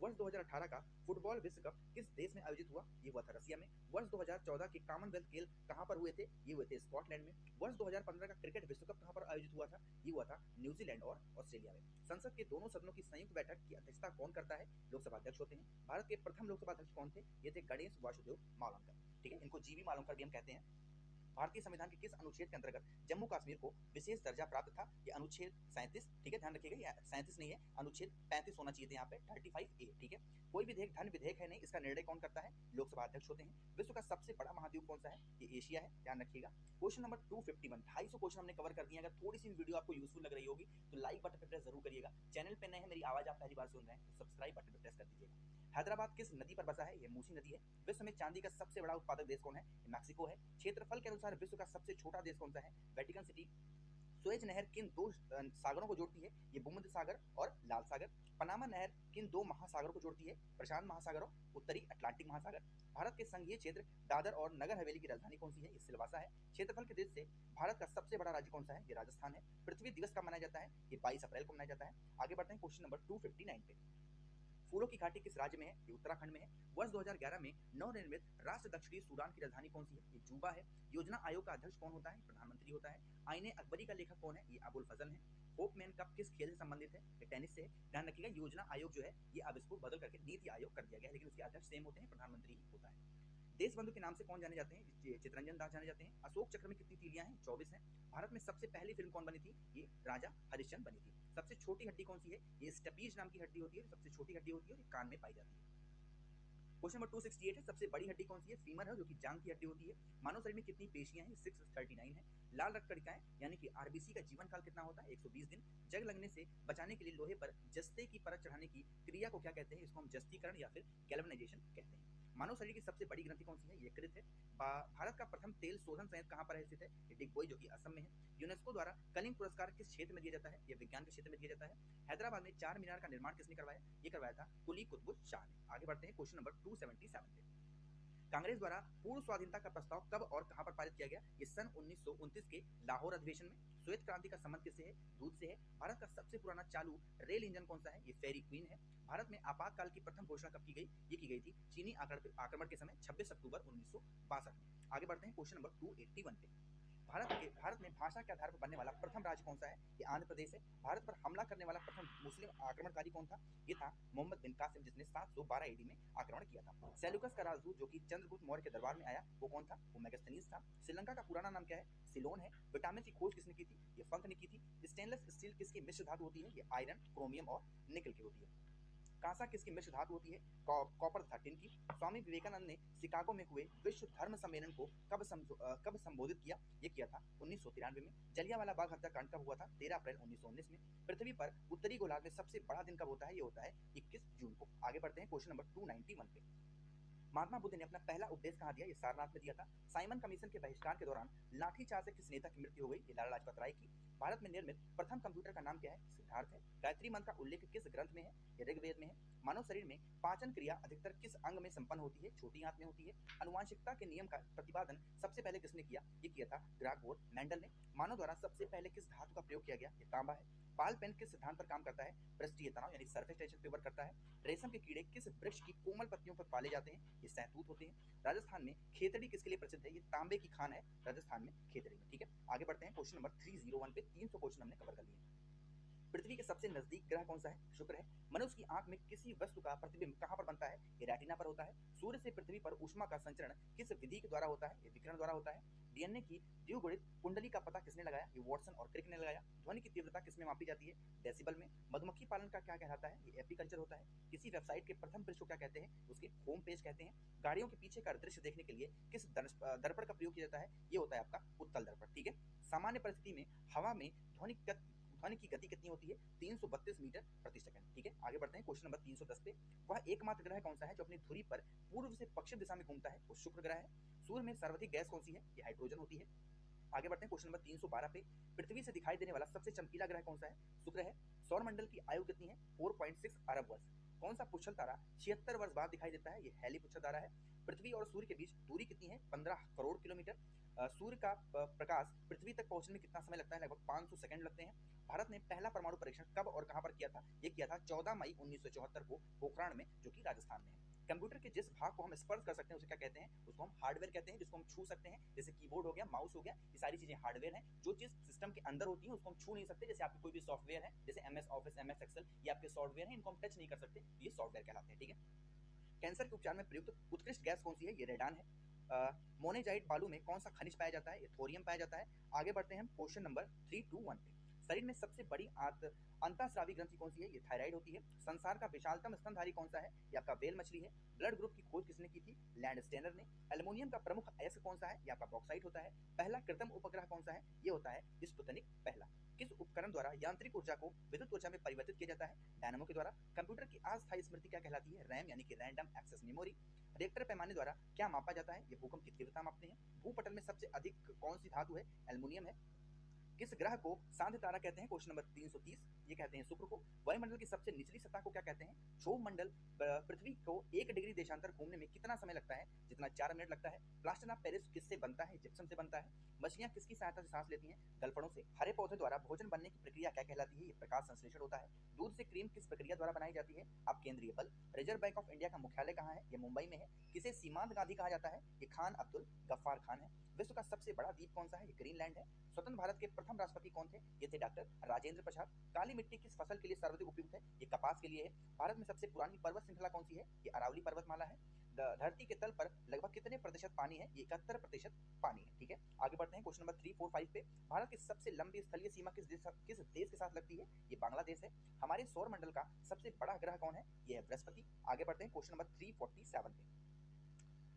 वर्ष 2018 का फुटबॉल विश्व कप किस देश में आयोजित हुआ? ये हुआ था रसिया में। वर्ष 2014 के कॉमनवेल्थ खेल कहाँ पर हुए थे? ये हुए थे स्कॉटलैंड में। वर्ष 2015 का क्रिकेट विश्व कप कहाँ पर आयोजित हुआ था? ये हुआ था न्यूजीलैंड और ऑस्ट्रेलिया में। संसद के दोनों सदनों की संयुक्त बैठक की अध्यक्षता कौन करता है? लोकसभा अध्यक्ष होते हैं। भारत के प्रथम लोकसभा अध्यक्ष कौन थे? ये थे गणेश वासुदेव मावलंकर। ठीक है, इनको जीवी मावलंकर भी हम कहते हैं। भारतीय संविधान के किस अनुच्छेद के अंतर्गत जम्मू कश्मीर को विशेष दर्जा प्राप्त था? ये अनुच्छेद 37। ठीक है, ध्यान रखिएगा, ये 37 नहीं है, अनुच्छेद 35 होना चाहिए था यहाँ पे, 35A। ठीक है, कोई विधेयक धन विधेयक है नहीं, इसका निर्णय कौन करता है? लोकसभा अध्यक्ष होते हैं। विश्व का सबसे बड़ा महाद्वीप कौन सा है? ये एशिया है, ध्यान रखिएगा। क्वेश्चन नंबर 251, 250 क्वेश्चन हमने कवर कर दिए। अगर थोड़ी सी वीडियो आपको यूजफुल लग रही होगी तो लाइक बटन पर प्रेस जरूर करिएगा। चैनल पे नए हैं, मेरी आवाज आप पहली बार सुन रहे हैं तो सब्सक्राइब बटन पर प्रेस कर दीजिएगा। हैदराबाद किस नदी पर बसा है? ये मूसी नदी है। विश्व में चांदी का सबसे बड़ा उत्पादक देश कौन है? मैक्सिको है। क्षेत्रफल के अनुसार विश्व का सबसे छोटा देश कौन सा है? Vatican city. सुएज नहर किन दो सागरों को जोड़ती है? ये भूमध्य सागर और लाल सागर। पनामा नहर किन दो महासागरों को जोड़ती है? प्रशांत महासागर और उत्तरी अटलांटिक महासागर। भारत के संघीय क्षेत्र दादर और नगर हवेली की राजधानी कौन सी है? ये सिलवासा है। क्षेत्रफल के दृष्टि से भारत का सबसे बड़ा राज्य कौन सा है? ये राजस्थान है। पृथ्वी दिवस कब मनाया जाता है? ये 22 अप्रैल को मनाया जाता है। आगे बढ़ते हैं क्वेश्चन नंबर 259 पे। फूलों की घाटी किस राज्य में है? ये उत्तराखंड में है। वर्ष 2011 में नवनिर्मित राष्ट्र दक्षिणी सूडान की राजधानी कौन सी है? ये जूबा है। योजना आयोग का अध्यक्ष कौन होता है? प्रधानमंत्री होता है। आईने अकबरी का लेखक कौन है? ये अबुल फजल है। होपमैन कप किस खेल से संबंधित है? ये टेनिस से है। ध्यान रखिएगा, योजना आयोग जो है ये अब इसको बदल करके नीति आयोग कर दिया गया है, लेकिन उसके अध्यक्ष सेम होते हैं, प्रधानमंत्री ही होता है। देशबंधु के नाम से कौन जाने जाते हैं? चितरंजन दास जाने जाते हैं। अशोक चक्र में कितनी तीलियां हैं? 24 हैं। भारत में सबसे पहली फिल्म कौन बनी थी? ये राजा हरिश्चंद्र बनी थी। सबसे छोटी हड्डी कौन सी है? ये स्टपीज नाम की हड्डी होती है, सबसे छोटी हड्डी होती है और ये कान में पाई जाती है। क्वेश्चन नंबर 268 है, सबसे बड़ी हड्डी कौन सी है? फीमर है, जो कि जांग की हड्डी होती है। मानव शरीर में कितनी पेशियां हैं? 639 है। लाल रक्त कणिकाएं यानी कि आरबीसी का जीवन काल कितना होता है? 120 दिन। जंग लगने से बचाने के लिए लोहे पर जस्ते की परत चढ़ाने की क्रिया को क्या कहते हैं? इसको हम जस्तीकरण या फिर गैल्वेनाइजेशन कहते हैं। मानव शरीर की सबसे बड़ी ग्रंथि कौन सी है? ये कृत है। भारत का प्रथम तेल शोधन संयंत्र कहाँ पर स्थित है? ये डिगबोई, जो कि असम में है। यूनेस्को द्वारा कलिंग पुरस्कार किस क्षेत्र में दिया जाता है? ये विज्ञान के क्षेत्र में दिया जाता है। हैदराबाद में चार मीनार का निर्माण किसने करवाया? ये करवाया था कुली कुतुब शाह ने। आगे बढ़ते हैं क्वेश्चन नंबर 277 पे। कांग्रेस द्वारा पूर्व स्वाधीनता का प्रस्ताव कब और कहां पर पारित किया गया? ये सन 1929 के लाहौर अधिवेशन में। श्वेत क्रांति का संबंध किससे है? दूध से है। भारत का सबसे पुराना चालू रेल इंजन कौन सा है? ये फेरी क्वीन है। भारत में आपातकाल की प्रथम घोषणा कब की गई? ये की गई थी चीनी आक्रमण के समय 26 अक्टूबर 1962 में। आगे बढ़ते हैं क्वेश्चन नंबर 281 पे। भारत में भाषा के आधार पर बनने वाला प्रथम राज्य कौन सा है? ये आंध्र प्रदेश है। भारत पर हमला करने वाला प्रथम मुस्लिम आक्रमणकारी कौन था? ये था मोहम्मद बिन कासिम, जिसने 712 AD में आक्रमण किया था। सेल्यूकस का राजदूत जो कि चंद्रगुप्त मौर्य के दरबार में आया वो कौन था? वो मेगास्थनीज था। श्रीलंका का पुराना नाम क्या है? सिलोन है। विटामिन की खोज किसने की थी? ये फंक ने की थी। स्टेनलेस स्टील किसकी मिश्र धातु होती है? ये आयरन, क्रोमियम और निकल की होती है। कांसा किसकी मिश्र धातु होती है? कॉपर तथा टिन की। स्वामी विवेकानंद ने शिकागो में हुए विश्व धर्म सम्मेलन को कब संबोधित किया? ये किया था 1993 में। जलियांवाला बाग हत्याकांड कब हुआ था? 13 अप्रैल 1919 में। पृथ्वी पर उत्तरी गोलार्ध में सबसे बड़ा दिन कब होता है? ये होता है 21 जून को। आगे बढ़ते हैं क्वेश्चन नंबर 291 पे। महात्मा बुद्ध ने अपना पहला उपदेश कहाँ दिया? ये सारनाथ में दिया था। साइमन कमीशन के बहिष्कार के दौरान लाठीचार्ज से किस नेता की मृत्यु हो गई? ये लाला लाजपत राय की। भारत में निर्मित प्रथम कंप्यूटर का नाम क्या है? सिद्धार्थ है। गायत्री मंत्र का उल्लेख किस ग्रंथ में है? ये ऋग्वेद में है। मानव शरीर में पाचन क्रिया अधिकतर किस अंग में संपन्न होती है? छोटी आंत में होती है। अनुवांशिकता के नियम का प्रतिपादन सबसे पहले किसने किया? ये किया था ग्रागोर मेंडल ने। मानव द्वारा सबसे पहले किस धातु का प्रयोग किया गया? ये तांबा है। पाल पेन किस सिद्धांत पर काम करता है? पृष्ठीय तनाव यानी सरफेस टेंशन फेवर करता है। रेशम के कीड़े किस वृक्ष की कोमल पत्तियों पर पाले जाते हैं? ये सहतूत होते हैं। राजस्थान में खेतड़ी किसके लिए प्रसिद्ध है? ये तांबे की खान है राजस्थान में खेतड़ी में। ठीक है, आगे बढ़ते हैं क्वेश्चन नंबर 301 पे। 300 क्वेश्चन हमने कवर कर लिए। पृथ्वी के सबसे नजदीक ग्रह कौन सा है? शुक्र है। मनुष्य की आंख में किसी वस्तु का प्रतिबिंब कहां पर बनता है? ये रेटिना पर होता है। सूर्य से पृथ्वी पर ऊष्मा का संचरण किस विधि के द्वारा होता है? ये विकिरण द्वारा होता है। डीएनए की द्विगुणित कुंडली का पता किसने लगाया? ये वॉटसन और क्रिक ने लगाया। ध्वनि की तीव्रता किसमें मापी जाती है? डेसिबल में। मधुमक्खी पालन का क्या कहलाता है? ये एपीकल्चर होता है। किसी वेबसाइट के प्रथम पृष्ठ को क्या कहते हैं? उसके होम पेज कहते हैं। गाड़ियों के पीछे का दृश्य देखने के लिए किस दर्पण का प्रयोग किया जाता है? ये होता है आपका उत्तल दर्पण। ठीक है, सामान्य परिस्थिति में हवा में ध्वनि की गति कितनी होती है? 332 मीटर प्रति सेकंड। ठीक है, आगे बढ़ते हैं क्वेश्चन नंबर 310 पे। वह एकमात्र ग्रह कौन सा है जो अपनी धुरी पर पूर्व से पश्चिम दिशा में घूमता है? वो शुक्र ग्रह है। सूर्य में सर्वाधिक गैस कौन सी है? ये हाइड्रोजन होती है। आगे बढ़ते हैं क्वेश्चन नंबर 312 पे। पृथ्वी से दिखाई देने वाला सबसे चमकीला ग्रह कौन सा है? शुक्र है। सौर मंडल की आयु कितनी है? 4.6 अरब वर्ष। कौन सा पुच्छल तारा 76 वर्ष बाद दिखाई देता है? ये हैली पुच्छल तारा है। पृथ्वी और सूर्य के बीच दूरी कितनी है? 15 करोड़ किलोमीटर। सूर्य का प्रकाश पृथ्वी तक पहुंचने में कितना समय लगता है? लगभग 500 सेकंड लगते हैं। भारत ने पहला परमाणु परीक्षण कब और कहां पर किया था? ये किया था 14 मई 1974 को पोखराण में, जो कि राजस्थान में है। कंप्यूटर के जिस भाग को हम स्पर्श कर सकते हैं उसे क्या कहते हैं? उसको हम हार्डवेयर कहते हैं। जिसको हम छू सकते हैं, जैसे कीबोर्ड हो गया, माउस हो गया, ये सारी चीजें हार्डवेयर हैं। जो चीज सिस्टम के अंदर होती है उसको हम छू नहीं सकते। जैसे आपके कोई भी सॉफ्टवेयर है, जैसे MS ऑफिस, MS एक्सेल, ये आपके सॉफ्टवेयर हैं, इनको हम टच नहीं कर सकते, ये सॉफ्टवेयर कहलाते हैं। ठीक है, कैंसर के उपचार में प्रयुक्त उत्कृष्ट गैस कौन सी है? ये रेडान है। मोनेजाइट बालू में कौन सा खनिज पाया जाता है? ये थोरियम पाया जाता है। आगे बढ़ते हैं हम क्वेश्चन नंबर 321 पे। शरीर में सबसे बड़ी अंतःस्रावी ग्रंथि कौन सी है? ये थायराइड होती है। संसार का विशालतम स्तनधारी कौन सा है? ये आपका व्हेल मछली है। ब्लड ग्रुप की खोज किसने की थी? लैंडस्टेनर ने। एल्युमिनियम का प्रमुख अयस्क कौन सा है? ये आपका बॉक्साइट होता है। पहला कृत्रिम उपग्रह कौन सा है? ये होता है स्पुतनिक पहला। किस उपकरण द्वारा यांत्रिक ऊर्जा को विद्युत ऊर्जा में परिवर्तित किया जाता है? डायनामो के द्वारा। कंप्यूटर की अस्थायी स्मृति क्या कहलाती है? रैम यानी कि रैंडम एक्सेस मेमोरी। रिएक्टर पैमाने द्वारा क्या मापा जाता है? ये भूकंप की तीव्रता मापते हैं। भूपटल में सबसे अधिक कौन सी धातु है? एल्युमिनियम है। किस ग्रह को सांध्य तारा कहते हैं? Question number 330। ये कहते हैं शुक्र को। वायुमंडल की सबसे निचली सतह को क्या कहते हैं? क्षोभ मंडल। पृथ्वी को 1 डिग्री देशांतर घूमने में कितना समय लगता है? जितना 4 मिनट लगता है। प्लास्टर ऑफ पेरिस किससे बनता है? जिप्सम से बनता है। मछलियां किसकी सहायता से सांस लेती हैं? गलफड़ों से। हरे पौधे द्वारा भोजन बनने की प्रक्रिया क्या कहलाती है? ये प्रकाश संश्लेषण होता है। दूध से क्रीम किस प्रक्रिया द्वारा बनाई जाती है? आप केंद्रीय बल। रिजर्व बैंक ऑफ इंडिया का मुख्यालय कहाँ है? ये मुंबई में है। किसे सीमांत गांधी कहा जाता है? ये खान अब्दुल गफ्फार खान है। विश्व का सबसे बड़ा द्वीप कौन सा है? ये ग्रीनलैंड है। स्वतंत्र भारत के प्रथम राष्ट्रपति कौन थे? ये थे डॉक्टर राजेंद्र प्रसाद। काली मिट्टी किस फसल के लिए सर्वाधिक उपयुक्त है? ये कपास के लिए है। भारत में सबसे पुरानी पर्वत श्रृंखला कौन सी है? ये अरावली पर्वतमाला है। धरती के तल पर लगभग कितने प्रतिशत पानी है? ये 71% पानी है। ठीक है, आगे बढ़ते हैं क्वेश्चन नंबर 345 पे। भारत की सबसे लंबी स्थलीय सीमा किस देश के साथ लगती है? ये बांग्लादेश है। हमारे सौर मंडल का सबसे बड़ा ग्रह कौन है? ये है बृहस्पति। आगे बढ़ते हैं क्वेश्चन नंबर 347 पे।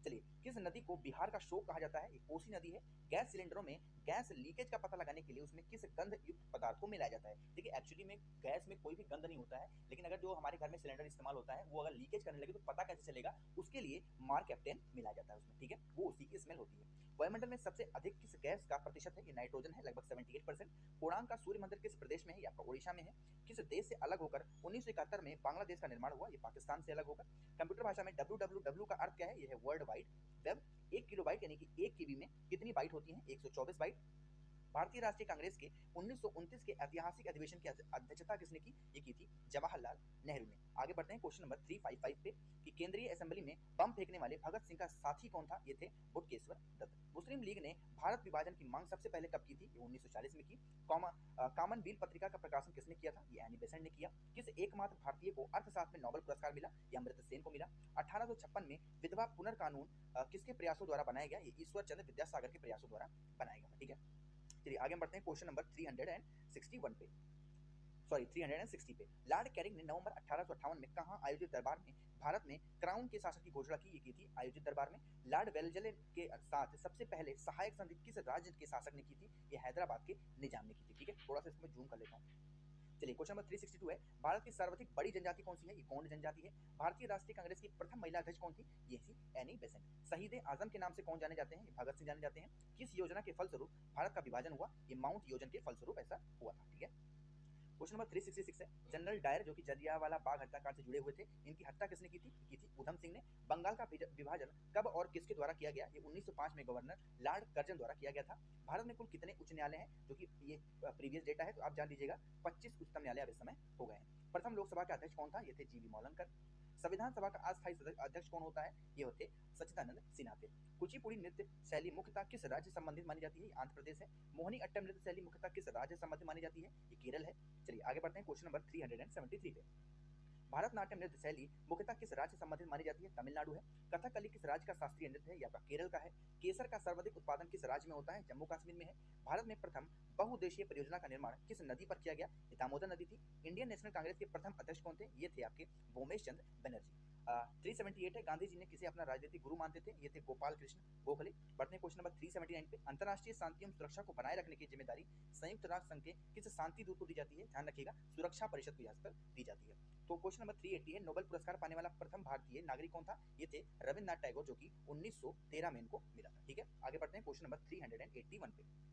चलिए, किस नदी को बिहार का शोक कहा जाता है? ये कोसी नदी है। गैस सिलेंडरों में गैस लीकेज का पता लगाने के लिए उसमें किस गंध युक्त पदार्थ को मिलाया जाता है? देखिए, एक्चुअली में गैस में कोई भी गंध नहीं होता है, लेकिन अगर जो हमारे घर में सिलेंडर इस्तेमाल होता है वो अगर लीकेज करने लगे तो पता कैसे चलेगा? उसके लिए मार्क एप्टेन मिलाया जाता है उसमें। ठीक है, वो उसी की स्मेल होती है। वायुमंडल में सबसे अधिक किस गैस का प्रतिशत है? ये नाइट्रोजन है, लगभग 78%। पूर्णांक का सूर्य मंदिर किस प्रदेश में है? ये आपका ओडिशा में है। किस देश से अलग होकर 1971 में बांग्लादेश का निर्माण हुआ? ये पाकिस्तान से अलग होकर। कंप्यूटर भाषा में www का अर्थ क्या है? ये है वर्ल्ड वाइड वेब। 1 किलोबाइट यानी कि 1 केबी में कितनी बाइट होती हैं? 124 बाइट। भारतीय राष्ट्रीय कांग्रेस के 1929 के ऐतिहासिक अधिवेशन की अध्यक्षता किसने की? ये की थी जवाहरलाल नेहरू ने। आगे बढ़ते हैं क्वेश्चन नंबर 355 पे कि केंद्रीय असेंबली में बम फेंकने वाले भगत सिंह का साथी कौन था? ये थे बुटकेश्वर दत्त। मुस्लिम लीग ने भारत विभाजन की मांग सबसे पहले कब की थी? ये 1940 में की। कॉमनवेल्थ पत्रिका का प्रकाशन किसने किया था? ये एनी बेसेंट ने किया। किस एकमात्र भारतीय को अर्थशास्त्र में नोबेल पुरस्कार मिला? ये अमर्त्य सेन को मिला। 1856 में विधवा पुनर्कानून किसके प्रयासों द्वारा बनाया गया? ये ईश्वर चंद्र विद्यासागर के प्रयासों द्वारा बनाया गया। ठीक है, चलिए आगे बढ़ते हैं क्वेश्चन नंबर 361 पे। सॉरी 360 पे लॉर्ड कैनिंग ने नवंबर 1858 में कहाँ आयोजित दरबार में भारत में क्राउन के शासन की घोषणा की? ये की थी आयोजित दरबार में लॉर्ड वेलजले के साथ सबसे पहले सहायक संधि किस राज्य के शासक ने की थी? ये हैदराबाद के निजाम ने की थी। ठीक है, थोड़ा सा इसको जूम कर लेता हूँ। चलिए क्वेश्चन नंबर 362 है, भारत की सर्वाधिक बड़ी जनजाति कौन सी है? ये गोंड जनजाति है। भारतीय राष्ट्रीय कांग्रेस की प्रथम महिला अध्यक्ष कौन थी? ये थी एनी बेसेंट। शहीद आजम के नाम से कौन जाने जाते हैं? ये भगत सिंह जाने जाते हैं। किस योजना के फलस्वरूप भारत का विभाजन हुआ? ये माउंट योजना के फलस्वरूप ऐसा हुआ था। ठीक है, क्वेश्चन नंबर 366 है, जनरल डायर जो कि जलियांवाला बाग हत्याकांड से जुड़े हुए थे, इनकी हत्या किसने की थी उधम सिंह ने। बंगाल का विभाजन कब और किसके द्वारा किया गया? ये 1905 में गवर्नर लॉर्ड कर्जन द्वारा किया गया था। भारत में कुल कितने उच्च न्यायालय हैं? जो कि ये प्रीवियस डेटा है तो आप जान लीजिएगा 25 उच्चतम न्यायालय अब इस समय हो गए हैं। प्रथम लोकसभा के अध्यक्ष कौन था? ये थे जीवी मौलनकर। संविधान सभा का अस्थायी अध्यक्ष कौन होता है? ये होते सच्चिदानंद सिन्हा थे। कुचिपुड़ी नृत्य शैली मुख्यतः किस राज्य संबंधित मानी जाती है? आंध्र प्रदेश है। मोहिनी अट्टम नृत्य शैली मुख्यतः किस राज्य संबंधित मानी जाती है? ये केरल है। चलिए आगे बढ़ते हैं क्वेश्चन नंबर 373 पे। भारतनाट्यम नृत्य शैली मुख्यतः किस राज्य संबंधित मानी जाती है? तमिलनाडु है। कथकली किस राज्य का शास्त्रीय नृत्य है? या केरल का है। केसर का सर्वाधिक उत्पादन किस राज्य में होता है? जम्मू कश्मीर में है। भारत में प्रथम बहुउद्देशीय परियोजना का निर्माण किस नदी पर किया गया? दामोदर नदी थी। इंडियन नेशनल कांग्रेस के प्रथम अध्यक्ष कौन थे? ये थे आपके भूमेश चंद्र बनर्जी। 378 है, गांधी जी ने किसे अपना राजनीतिक गुरु मानते थे? ये थे गोपाल कृष्ण गोखले। बढ़ते हैं क्वेश्चन नंबर 379 पे। अंतर्राष्ट्रीय शांति एवं सुरक्षा को बनाए रखने की जिम्मेदारी संयुक्त राष्ट्र संघ के किस शांति दूत को दी जाती है? ध्यान रखिएगा, सुरक्षा परिषद को यहाँ पर दी जाती है। तो क्वेश्चन नंबर 380 है, नोबेल पुरस्कार पाने वाला प्रथम भारतीय नागरिक कौन था? ये थे रविन्द्रनाथ टैगोर, जो कि 1913 में इनको मिला था। ठीक है, आगे बढ़ते हैं क्वेश्चन नंबर 381 पे।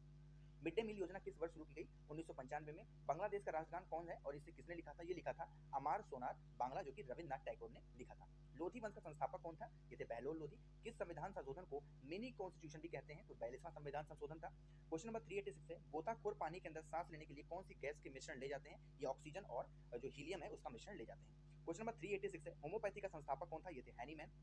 मिड डे मील योजना किस वर्ष शुरू की गई? 1995 में। बांग्लादेश का राष्ट्रगान कौन है और इसे किसने लिखा था? ये लिखा था अमार सोनार बांग्ला, जो कि रविन्द्रनाथ टैगोर ने लिखा था। लोधी वंश का संस्थापक कौन था? ये थे बहलोल लोधी। किस संविधान संशोधन को मिनी कॉन्स्टिट्यूशन भी कहते हैं? तो 42वां संविधान संशोधन था। क्वेश्चन नंबर 386 है, गोताखोर पानी के अंदर सांस लेने के लिए कौन सी गैस के मिश्रण ले जाते हैं? ये ऑक्सीजन और जो हीलियम है उसका मिश्रण ले जाते हैं। क्वेश्चन नंबर 386 है, होम्योपैथी का संस्थापक कौन था? ये थे हैनीमैन।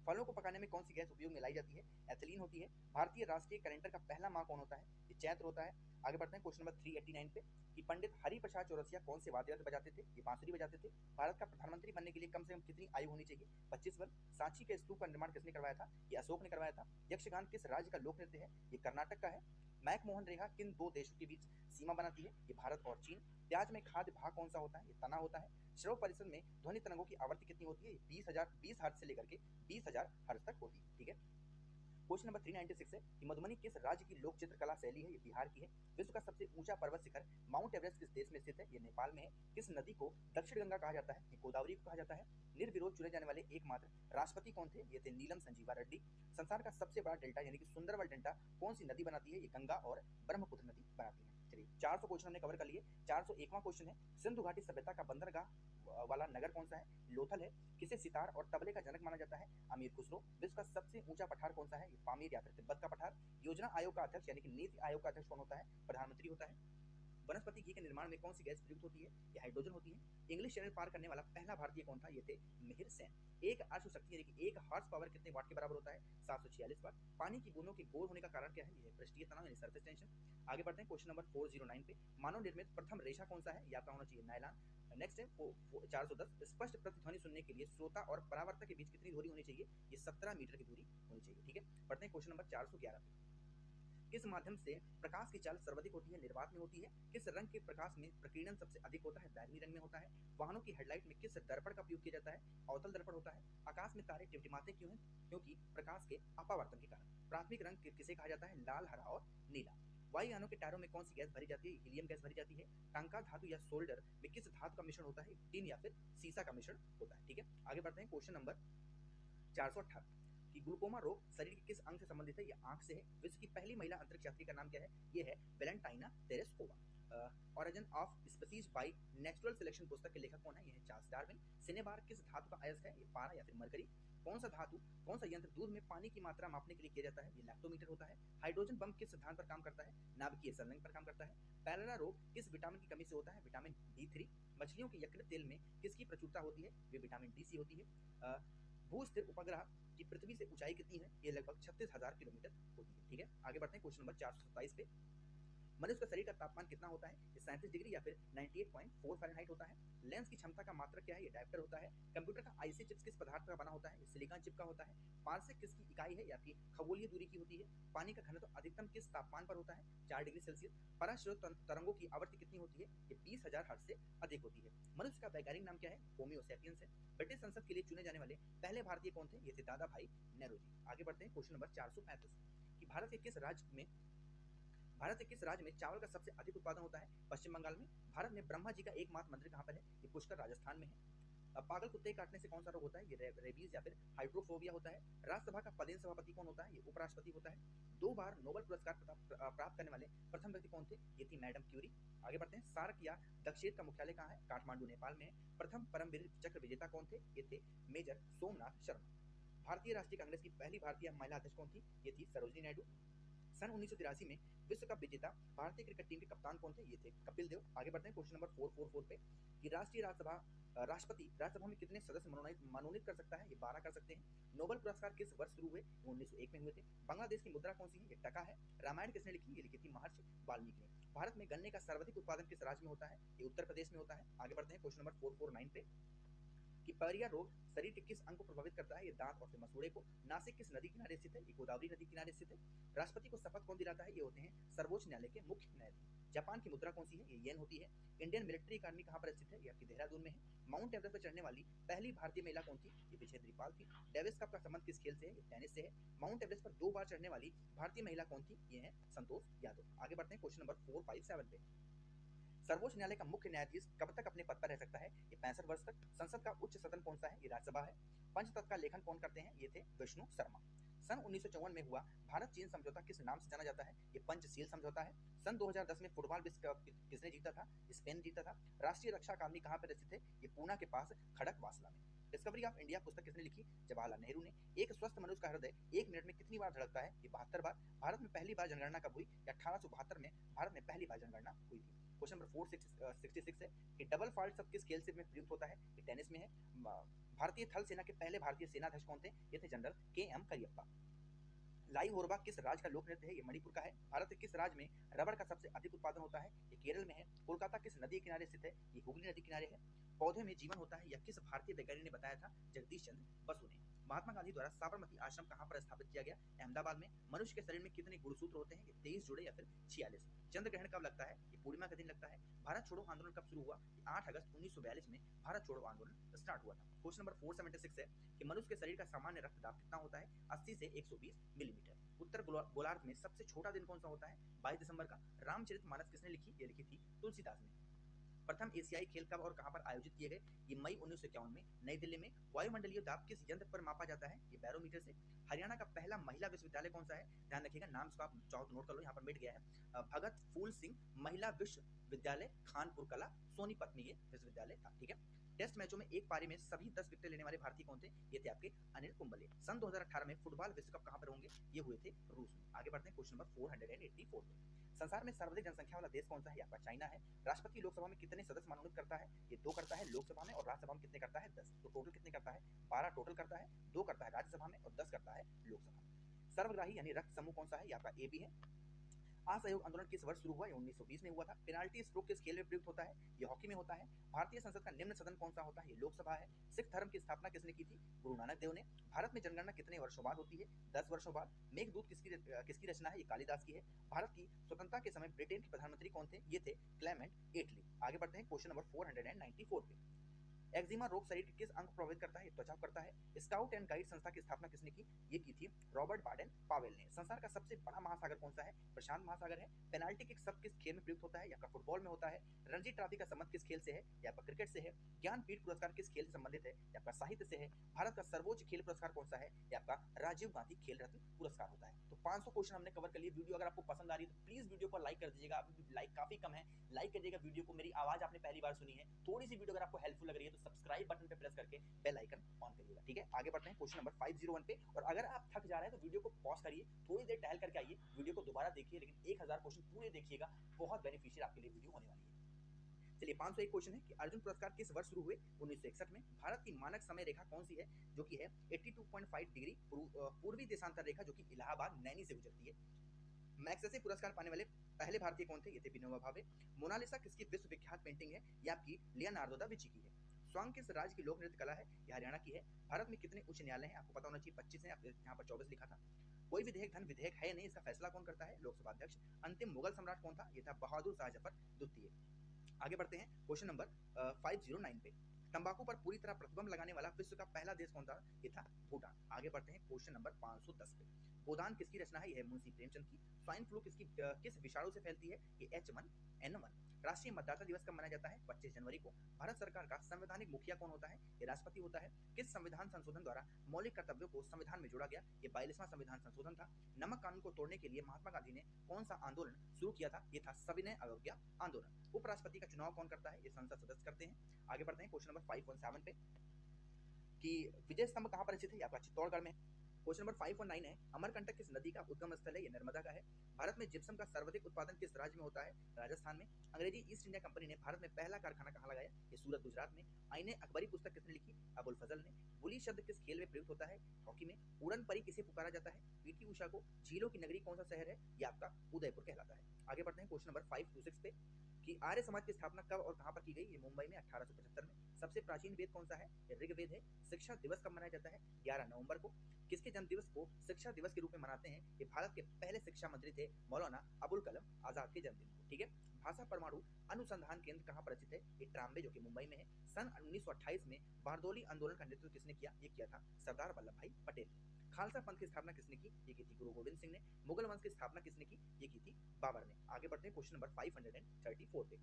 फलों को पकाने में कौन सी गैस उपयोग में लाई जाती है? एथिलीन होती है। भारतीय राष्ट्रीय कैलेंडर का पहला माह कौन होता है? ये चैत्र होता है। आगे बढ़ते हैं क्वेश्चन नंबर 389 पे कि पंडित हरिप्रसाद चौरसिया कौन से वाद्य यंत्र बजाते थे? ये बांसुरी बजाते थे। भारत का प्रधानमंत्री बनने के लिए कम से कम कितनी आयु होनी चाहिए? 25 वर्ष। सांची के स्तूप का निर्माण किसने करवाया था? ये अशोक ने करवाया था। यक्षगान किस राज्य का लोक नृत्य है? ये कर्नाटक का है। मैकमोहन रेखा किन दो देशों के बीच सीमा बनाती है? ये भारत और चीन। प्याज में खाद्य भाग कौन सा होता है? ये तना होता है। श्रव्य परिसर में ध्वनि तरंगों की आवृत्ति कितनी होती है? 20 हर्ट्ज से लेकर के 20,000 हर्ट्ज तक होती है। ठीक है, क्वेश्चन नंबर 396 है कि मधुबनी किस राज्य की लोक चित्रकला शैली है? ये बिहार की है। विश्व का सबसे ऊंचा पर्वत शिखर माउंट एवरेस्ट किस देश में स्थित है? ये नेपाल में है। किस नदी को दक्षिण गंगा कहा जाता है? ये गोदावरी को कहा जाता है। निर्विरोध चुने जाने वाले एकमात्र राष्ट्रपति कौन थे? ये थे नीलम संजीवा रेड्डी। संसार का सबसे बड़ा डेल्टा यानी कि सुंदरबन डेल्टा कौन सी नदी बनाती है? ये गंगा और ब्रह्मपुत्र नदी बनाती है। चलिए 400 क्वेश्चन हमने कवर कर लिए। 401वां क्वेश्चन है, सिंधु घाटी सभ्यता का बंदरगाह वाला नगर कौन सा है? लोथल है। किसे सितार और तबले का जनक माना जाता है? अमीर खुसरो। विश्व का सबसे ऊंचा पठार कौन सा है? ये पामीर या फिर तिब्बत का पठार। योजना आयोग का अध्यक्ष यानी कि नीति आयोग का अध्यक्ष कौन होता है? प्रधानमंत्री होता है। वनस्पति घी के निर्माण में कौन सी गैस प्रयुक्त होती है? ये हाइड्रोजन होती है। इंग्लिश चैनल पार करने वाला पहला भारतीय कौन था? ये थे मिहिर सेन। एक अश्व शक्ति यानी कि एक हॉर्स पावर कितने वाट के बराबर होता है? 746 वाट। पानी की बूंदों के गोल होने का कारण क्या है? यह पृष्ठीय तनाव यानी सरफेस टेंशन। आगे बढ़ते हैं क्वेश्चन नंबर 409 पे। मानव निर्मित प्रथम रेशा कौन सा है? या होना चाहिए नायलॉन। नेक्स्ट है 410, स्पष्ट प्रतिध्वनि सुनने के लिए श्रोता और परावर्तक के बीच कितनी दूरी होनी चाहिए? ये 17 मीटर की दूरी होनी चाहिए। ठीक है, बढ़ते हैं क्वेश्चन नंबर 411 पे। किस माध्यम से प्रकाश की चाल सर्वाधिक होती है? निर्वात में होती है। किस रंग के प्रकाश में प्रकीर्णन सबसे अधिक होता है? बैगनी रंग में होता है। वाहनों की हेडलाइट में किस दर्पण का उपयोग किया जाता है? अवतल दर्पण होता है। आकाश में तारे टिमटिमाते क्यों हैं? क्योंकि प्रकाश के अपवर्तन के कारण। प्राथमिक रंग किसे कहा जाता है? लाल, हरा और नीला। वायुयानों के टायरों में कौन सी गैस भरी जाती है? हीलियम गैस भरी जाती है। टांका धातु या सोल्डर में किस धातु का मिश्रण होता है? टिन या फिर सीसा का मिश्रण होता है। ठीक है, आगे बढ़ते हैं क्वेश्चन नंबर 418 कि ग्लूकोमा रोग शरीर के किस अंग से संबंधित है? ये आंख से है। विश्व की पहली महिला अंतरिक्ष यात्री का नाम क्या है? ये है Valentina Tereshkova. Origin of species by natural selection पुस्तक के लेखक कौन है? ये है चार्ल्स डार्विन। सिनेबार किस धातु का अयस्क है? ये पारा या फिर मरकरी। कौन सा धातु, कौन सा यंत्र दूध में पानी की मात्रा मापने के लिए किया जाता है? ये लैक्टोमीटर होता है। हाइड्रोजन बम किस सिद्धांत पर काम करता है? नाभिकीय संलग्न पर काम करता है। पैरेलल रोग किस विटामिन की कमी से होता है? Vitamin D3। मछलियों के यकृत तेल में किसकी प्रचुरता होती है? वे विटामिन D सी होती है। भू-स्थिर उपग्रह की पृथ्वी से ऊंचाई कितनी है? ये लगभग 36,000 किलोमीटर होती है। ठीक है, आगे बढ़ते हैं क्वेश्चन नंबर 427 पे। मनुष्य का शरीर का तापमान कितना होता है? ये 37 डिग्री या फिर 98.4 फ़ारेनहाइट होता है। लेंस की क्षमता का मात्रक क्या है? ये डायोप्टर होता है। कंप्यूटर का आईसी चिप्स किस पदार्थ का बना होता है? ये सिलिकॉन चिप का होता है। पारसिक किसकी इकाई है? या आपकी खगोलीय दूरी की होती है। पानी का घनत्व अधिकतम किस तापमान पर होता है? 4 डिग्री सेल्सियस। पराश्रय तरंगों की आवृत्ति कितनी होती है? ये 20,000 हर्ट्ज से अधिक होती है। मनुष्य का वैज्ञानिक नाम क्या है? होमो सैपियंस है। ब्रिटिश संसद के लिए चुने जाने वाले पहले भारतीय कौन थे? ये थे दादा भाई नेहरू जी। आगे बढ़ते हैं क्वेश्चन नंबर 435 कि भारत के किस राज्य में चावल का सबसे अधिक उत्पादन होता है? पश्चिम बंगाल में। भारत में ब्रह्मा जी का एकमात्र मंदिर कहाँ पर है? ये पुष्कर राजस्थान में है। अब पागल कुत्ते काटने से कौन सा रोग होता है? ये रेबीज या फिर हाइड्रोफोबिया होता है। राज्यसभा का पदेन सभापति कौन होता है? ये उपराष्ट्रपति होता है। 2 बार नोबेल पुरस्कार प्राप्त करने वाले प्रथम व्यक्ति कौन थे? ये थी मैडम क्यूरी। आगे बढ़ते हैं। सार्क या दक्षेत का मुख्यालय कहाँ है? काठमांडू नेपाल में है। प्रथम परमवीर चक्र विजेता कौन थे? ये थे मेजर सोमनाथ शर्मा। भारतीय राष्ट्रीय कांग्रेस की पहली भारतीय महिला अध्यक्ष कौन थी? ये थी सरोजिनी नायडू। सन 1983 में विश्व कप विजेता भारतीय क्रिकेट टीम के कप्तान कौन थे? ये थे कपिल देव। आगे बढ़ते हैं क्वेश्चन नंबर 444 पे कि राष्ट्रपति राज्यसभा में कितने सदस्य मनोनीत कर सकता है? ये 12 कर सकते हैं। नोबेल पुरस्कार किस वर्ष शुरू हुए? 1901 में हुए थे। बांग्लादेश की मुद्रा कौन सी है? ये टका है। रामायण किसने लिखी? ये लिखी थी महर्षि वाल्मीकि ने। भारत में गन्ने का सर्वाधिक उत्पादन किस राज्य में होता है? ये उत्तर प्रदेश में होता है। आगे बढ़ते हैं क्वेश्चन नंबर 449 पे कि पयरिया रोग शरीर के किस अंग को प्रभावित करता है? ये दांत और फिर मसूड़े को। नासिक किस नदी किनारे स्थित है? ये गोदावरी नदी किनारे स्थित है। राष्ट्रपति को शपथ कौन दिलाता है? ये होते हैं सर्वोच्च न्यायालय के मुख्य न्यायाधीश। जापान की मुद्रा कौन सी है? ये येन होती है। इंडियन मिलिट्री अकादमी कहाँ पर स्थित है? ये आपकी देहरादून में है। माउंट एवरेस्ट पर चढ़ने वाली पहली भारतीय महिला कौन थी? ये विजेंद्री पाल थी। डेविस कप का संबंध किस खेल से है? ये टेनिस से है। माउंट एवरेस्ट पर 2 बार चढ़ने वाली भारतीय महिला कौन थी? ये है संतोष यादव। आगे बढ़ते हैं क्वेश्चन नंबर 457 पे। सर्वोच्च न्यायालय का मुख्य न्यायाधीश कब तक अपने पद पर रह सकता है? ये 65 वर्ष तक। संसद का उच्च सदन कौन सा है? ये राज्यसभा है। पंचतत्व का लेखन कौन करते हैं? ये थे विष्णु शर्मा। सन 1954 में हुआ भारत चीन समझौता किस नाम से जाना जाता है? ये पंचशील समझौता है। सन 2010 में फुटबॉल विश्व कप किसने जीता था? स्पेन जीता था। राष्ट्रीय रक्षा अकादमी कहाँ पर स्थित है? ये पूना के पास खड़कवासला में। डिस्कवरी ऑफ इंडिया पुस्तक किसने लिखी? जवाहरलाल नेहरू ने। एक स्वस्थ मनुष्य का हृदय 1 मिनट में कितनी बार धड़कता है? ये 72 बार। भारत में पहली बार जनगणना कब हुई? 1872 में भारत में पहली बार जनगणना हुई थी। क्वेश्चन नंबर 466 है कि डबल फाल्ट शब्द किस खेल से में प्रयुक्त होता है? ये टेनिस में है। भारतीय थल सेना के पहले भारतीय सेनाध्यक्ष कौन थे? ये थे जनरल KM करियप्पा। लाई होरबा किस राज्य का लोक नृत्य है? ये मणिपुर का है। भारत के किस राज्य में रबड़ का सबसे अधिक उत्पादन होता है? ये केरल में है। कोलकाता किस नदी किनारे स्थित है? ये हुगली नदी किनारे है। पौधे में जीवन होता है, यह किस भारतीय वैज्ञानिक ने बताया था? जगदीश चंद्र बसु ने। महात्मा गांधी द्वारा साबरमती आश्रम कहाँ पर स्थापित किया गया? अहमदाबाद में। मनुष्य के शरीर में कितने गुणसूत्र होते हैं? ये 23 जुड़े या फिर 46। चंद्र ग्रहण कब लगता है? ये पूर्णिमा का दिन लगता है। भारत छोड़ो आंदोलन कब शुरू हुआ? 8 अगस्त 1942 में भारत छोड़ो आंदोलन स्टार्ट हुआ था। क्वेश्चन नंबर 476 है कि मनुष्य के शरीर का सामान्य रक्तदाब कितना होता है? 80 से 120 मिलीमीटर। उत्तर गोलार्ध में सबसे छोटा दिन कौन सा होता है? 22 दिसंबर का। रामचरितमानस किसने लिखी? ये लिखी थी तुलसीदास ने। प्रथम एशियाई खेल कब और कहां पर आयोजित किए गए? ये मई 1951 में नई दिल्ली में। वायुमंडलीय दाब किस यंत्र पर मापा जाता है? ये बैरोमीटर से। हरियाणा का पहला महिला विश्वविद्यालय कौन सा है? ध्यान रखिएगा, नाम इसको आप चाहो तो नोट कर लो, यहाँ पर मिट गया है। भगत फूल सिंह महिला विश्वविद्यालय खानपुर कला सोनीपत में ये विश्वविद्यालय था। ठीक है। टेस्ट मैचों में एक पारी में सभी 10 विकेट लेने वाले भारतीय कौन थे? ये थे आपके अनिल कुंबले। सन 2018 में फुटबॉल विश्व कप कहां पर होंगे? ये हुए थे रूस में। आगे बढ़ते हैं क्वेश्चन नंबर 484 पे। संसार में सर्वाधिक जनसंख्या वाला देश कौन सा है? आपका चाइना है। राष्ट्रपति लोकसभा में कितने सदस्य मनोनीत करता है? ये 2 करता है लोकसभा में, और राज्यसभा में कितने करता है? 10। तो टोटल कितने करता है? 12 टोटल करता है। 2 करता है राज्यसभा में और 10 करता है लोकसभा में। सर्वग्राही यानी रक्त समूह कौन सा है? ये आपका AB है। असहयोग आंदोलन किस वर्ष शुरू हुआ? 1920 में हुआ था। पेनाल्टी स्ट्रोक किस खेल में प्रयुक्त होता है? ये हॉकी में होता है। भारतीय संसद का निम्न सदन कौन सा होता है? ये लोकसभा है। सिख धर्म की स्थापना किसने की थी? गुरु नानक देव ने। भारत में जनगणना कितने वर्षों बाद होती है? 10 वर्षों बाद। मेघदूत किसकी रचना है? ये कालिदास की है। भारत की स्वतंत्रता के समय ब्रिटेन के प्रधानमंत्री कौन थे? ये थे क्लेमेंट एटली। आगे बढ़ते हैं क्वेश्चन नंबर 494 पे। एक्जिमा रोग शरीर के किस अंग को प्रभावित करता है? त्वचा करता है। स्काउट एंड गाइड संस्था की स्थापना किसने की? ये की थी रॉबर्ट बाडेन पावेल ने। संसार का सबसे बड़ा महासागर कौन सा है? प्रशांत महासागर है। पेनाल्टी किक सब किस खेल में प्रयुक्त होता है? या फुटबॉल में होता है। रणजी ट्रॉफी का संबंध किस खेल से है? या क्रिकेट से है। ज्ञानपीठ पुरस्कार किस खेल से संबंधित है? या साहित्य से है। भारत का सर्वोच्च खेल पुरस्कार कौन सा है? या आपका राजीव गांधी खेल रत्न पुरस्कार होता है। तो 500 क्वेश्चन हमने कवर कर लिए। वीडियो अगर आपको पसंद आ रही है तो प्लीज वीडियो को लाइक कर दीजिएगा। अभी लाइक काफी कम है, लाइक करिएगा वीडियो को। मेरी आवाज आपने पहली बार सुनी है, थोड़ी सी वीडियो अगर आपको हेल्पफुल लग रही है तो सब्सक्राइब बटन पे प्रेस करके बेल आइकन ऑन करिएगा। ठीक है, आगे बढ़ते हैं क्वेश्चन नंबर 501 पे। और अगर आप थक जा रहे हैं तो वीडियो को पॉज करिए, थोड़ी देर टहल करके आइए, वीडियो को दोबारा देखिए, लेकिन 1000 क्वेश्चन पूरे देखिएगा, बहुत बेनिफिशियल आपके लिए वीडियो होने वाली है। चलिए 501 क्वेश्चन है कि अर्जुन पुरस्कार किस वर्ष शुरू हुए? 1961 में। भारत की मानक समय रेखा कौन सी है? जो कि है 82.5 डिग्री पूर्वी देशांतर रेखा, जो कि इलाहाबाद नैनी से गुजरती है। मैग्सेसे पुरस्कार पाने वाले पहले भारतीय कौन थे? ये थे विनोबा भावे। मोनालिसा किसकी विश्व विख्यात पेंटिंग है? ये आपकी लियोनार्डो दा विंची की है। स्वांग किस राज्य की लोक नृत्य कला है? ये हरियाणा की है। भारत में कितने उच्च न्यायालय हैं? आपको पता होना चाहिए 25 है, यहाँ पर 24 लिखा था। कोई विधेयक धन विधेयक है नहीं, इसका फैसला कौन करता है? लोकसभा अध्यक्ष। अंतिम मुगल सम्राट कौन था? ये था बहादुर शाह जफर द्वितीय। आगे बढ़ते हैं क्वेश्चन नंबर 509 पे। तंबाकू पर पूरी तरह प्रतिबंध लगाने वाला विश्व का पहला देश कौन था? ये था भूटान। आगे बढ़ते हैं क्वेश्चन नंबर 510 पे। गोदान किसकी रचना है? यह है मुंशी प्रेमचंद की। स्वाइन फ्लू किस विषाणु से फैलती है? ये H1N1। राष्ट्रीय मतदाता दिवस कब मनाया जाता है? 25 जनवरी को। भारत सरकार का संवैधानिक मुखिया कौन होता है? ये राष्ट्रपति होता है। किस संविधान संशोधन द्वारा मौलिक कर्तव्यों को संविधान में जोड़ा गया? ये 42वां संविधान संशोधन था। नमक कानून को तोड़ने के लिए महात्मा गांधी ने कौन सा आंदोलन शुरू किया था? ये था सविनय अवज्ञा आंदोलन। उपराष्ट्रपति का चुनाव कौन करता है? ये संसद सदस्य करते हैं। आगे बढ़ते हैं क्वेश्चन नंबर 517 पे कि विजय स्तंभ कहाँ पर स्थित है? आपका चित्तौड़गढ़ में। क्वेश्चन नंबर 519 है, अमरकंटक किस नदी का उद्गम स्थल है? ये नर्मदा का है। भारत में जिप्सम का सर्वाधिक उत्पादन किस राज्य में होता है? राजस्थान में। अंग्रेजी ईस्ट इंडिया कंपनी ने भारत में पहला कारखाना कहाँ लगाया? ये सूरत गुजरात में। आईने अकबरी पुस्तक किसने लिखी? अबुल फजल ने। बुली शब्द किस खेल में प्रयुक्त होता है? हॉकी में। उड़न परी किसे पुकारा जाता है? पीटी उषा को। झीलों की नगरी कौन सा शहर है? ये आपका उदयपुर कहलाता है। आगे बढ़ते हैं क्वेश्चन नंबर 526 पे कि आर्य समाज की स्थापना कब और कहाँ पर की गई? ये मुंबई में 1875 में। सबसे प्राचीन वेद कौन सा है? ऋग्वेद है। शिक्षा दिवस कब मनाया जाता है? 11 नवंबर को। किसके जन्म दिवस को शिक्षा दिवस के रूप में मनाते हैं? ये भारत के पहले शिक्षा मंत्री थे मौलाना अबुल कलाम आजाद के जन्मदिन को। ठीक है। भाषा परमाणु अनुसंधान केंद्र कहाँ पर स्थित है? ये ट्राम्बे जो कि मुंबई में है। सन 1928 में बारदोली आंदोलन का नेतृत्व किसने किया? ये किया था सरदार वल्लभ भाई पटेल। खालसा पंथ की स्थापना किसने की? ये की थी गुरु गोविंद सिंह ने। मुगल वंश की स्थापना किसने की? ये की थी बाबर ने। आगे बढ़ते हैं क्वेश्चन नंबर 534 पे।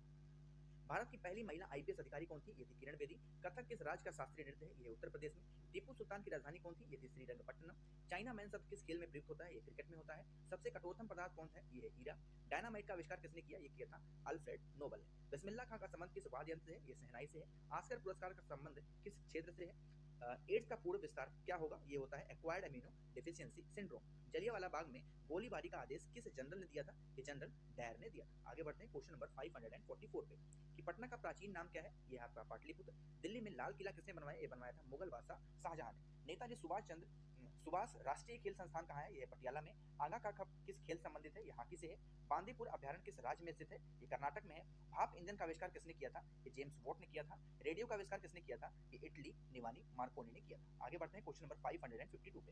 भारत की पहली महिला आईपीएस अधिकारी कौन थी? ये थी किरण बेदी। कथक किस राज्य का शास्त्रीय नृत्य है? ये उत्तर प्रदेश में। टीपू सुल्तान की राजधानी कौन थी? ये थी श्रीरंगपट्टनम। चाइना मैन शब्द किस खेल में प्रयुक्त होता है? ये क्रिकेट में होता है। सबसे कठोरतम पदार्थ कौन है? ये है हीरा। डायनामाइट का आविष्कार किसने किया? ये किया था अल्फ्रेड नोबल ने। बिस्मिल्लाह खां का संबंध किस वाद्य यंत्र से है? ये शहनाई से है। ऑस्कर पुरस्कार का संबंध किस क्षेत्र से है? एड्स का पूर्ण विस्तार क्या होगा? ये होता है acquired amino deficiency syndrome. Jallianwala Bagh में गोलीबारी का आदेश किस जनरल ने दिया था? ये जनरल डायर ने दिया था। आगे बढ़ते हैं क्वेश्चन नंबर 544 पे कि पटना का प्राचीन नाम क्या है? ये है आपका पाटलिपुत्र। दिल्ली में लाल किला किसने बनवाया? ये बनवाया था मुगल बादशाह शाहजहां ने। नेताजी सुभाष राष्ट्रीय खेल संस्थान कहाँ है? ये पटियाला में। आगा का कप किस खेल संबंधित है? ये हॉकी से है। बांदीपुर अभ्यारण्य किस राज्य में स्थित है? ये कर्नाटक में है। भाप इंजन का आविष्कार किसने किया था? ये जेम्स वॉट ने किया था। रेडियो का आविष्कार किसने किया था? ये इटली निवानी मार्कोनी ने किया था। आगे बढ़ते हैं क्वेश्चन नंबर 552 पे।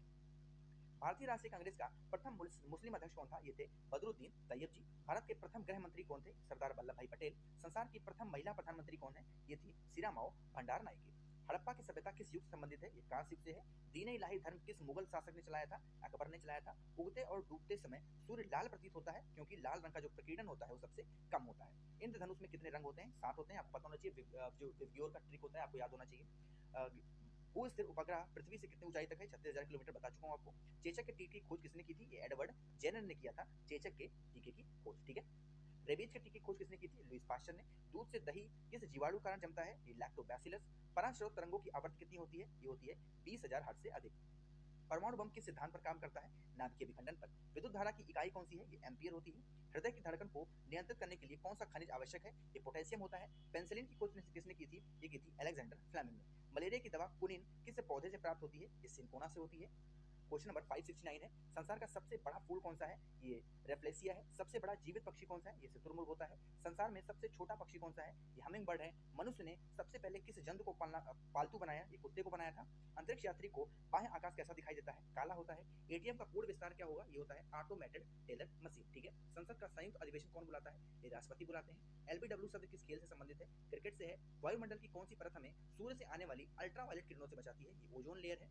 भारतीय राष्ट्रीय कांग्रेस का प्रथम मुस्लिम अध्यक्ष कौन था? ये थे बदरुद्दीन तैयब जी। भारत के प्रथम गृह मंत्री कौन थे? सरदार वल्लभ भाई पटेल। संसार की प्रथम महिला प्रधानमंत्री कौन है? ये थी सिरामाओ भंडार नायके। हड़प्पा की सभ्यता किस युग से संबंधित है? ये कांस्य युग से है। दीन इलाही धर्म किस मुगल शासक ने चलाया था? अकबर ने चलाया था। उगते और डूबते समय सूर्य लाल प्रतीत होता है क्योंकि लाल रंग का जो प्रकीर्णन होता है वो सबसे कम होता है। इंद्रधनुष में कितने रंग होते हैं? 7 होते हैं। आपको पता होना चाहिए जो विग्योर का ट्रिक होता है आपको याद होना चाहिए। भू स्थिर उपग्रह पृथ्वी से कितनी ऊंचाई तक है? 36,000 किलोमीटर बता चुका हूं आपको। चेचक के टीके की खोज किसने की थी? ये एडवर्ड जेनर ने किया था चेचक के टीके की खोज। ठीक है। रेबीज के टीके की खोज किसने की थी? लुईस पास्चर ने। दूध से दही किस जीवाणु कारण जमता है? ये लैक्टोबैसिलस। पराश्रौत तरंगों की आवृत्ति कितनी होती है? ये होती है 20,000 हर्ट्ज से अधिक। परमाणु बम किस सिद्धांत पर काम करता है? नाभिकीय विखंडन पर। विद्युत धारा की इकाई कौन सी है? ये एम्पियर होती है। हृदय की धड़कन को नियंत्रित करने के लिए कौन सा खनिज आवश्यक है? ये पोटेशियम होता है। पेनिसिलिन की खोज किसने की थी? ये की थी अलेक्जेंडर फ्लेमिंग ने। मलेरिया की दवा कुनिन किस पौधे से प्राप्त होती है? ये सिंकोना से होती है। क्वेश्चन नंबर 569 है, संसार का सबसे बड़ा फूल कौन सा है? ये रेफ्लेसिया है। सबसे बड़ा जीवित पक्षी कौन सा है? ये शुतुरमुर्ग होता है। संसार में सबसे छोटा पक्षी कौन सा है? ये हमिंग बर्ड है। मनुष्य ने सबसे पहले किस जंतु को पालतू बनाया? ये कुत्ते को बनाया था। अंतरिक्ष यात्री को बाह्य आकाश कैसा दिखाई देता है? काला होता है। एटीएम का पूर्ण विस्तार क्या होगा? ये होता है ऑटोमेटेड टेलर मशीन। ठीक है। संसद का संयुक्त अधिवेशन कौन बुलाता है? ये राष्ट्रपति बुलाते हैं। एलबीडब्ल्यू शब्द किस खेल से संबंधित है? क्रिकेट से है। वायुमंडल की कौन सी परत हमें सूर्य से आने वाली अल्ट्रावायलेट किरणों से बचाती है? ये ओजोन लेयर है।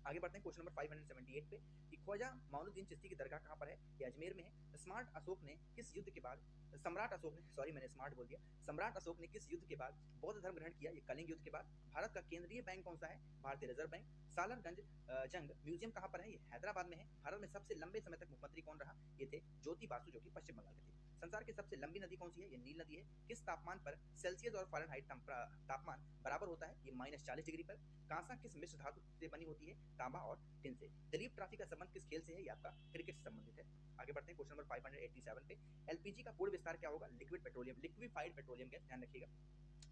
आगे बढ़ते हैं क्वेश्चन नंबर 578 पे कि ख्वाजा माइनुद्दीन चिश्ती की दरगाह कहाँ पर है? ये अजमेर में है। स्मार्ट अशोक ने किस युद्ध के बाद सम्राट अशोक ने सॉरी मैंने स्मार्ट बोल दिया सम्राट अशोक ने किस युद्ध के बाद बौद्ध धर्म ग्रहण किया? ये कलिंग युद्ध के बाद। भारत का केंद्रीय बैंक कौन सा है? भारतीय रिजर्व बैंक। सालरगंज जंग म्यूजियम कहाँ पर है? ये हैदराबाद में है। भारत में सबसे लंबे समय तक मुख्यमंत्री कौन रहा? ये थे ज्योति बासु जो कि पश्चिम बंगाल के थे। संसार की सबसे लंबी नदी कौन सी है? ये नील नदी है। किस तापमान पर सेल्सियस और फ़ारेनहाइट तापमान बराबर होता है? ये -40 डिग्री पर। कांसा किस मिश्र धातु से बनी होती है? तांबा और टिन से। दिलीप ट्रॉफी का संबंध किस खेल से है? ये आपका क्रिकेट से संबंधित है। आगे बढ़ते हैं क्वेश्चन नंबर 587 पे। एलपीजी का पूर्ण विस्तार क्या होगा? Liquid petroleum liquefied petroleum gas, ध्यान रखिएगा।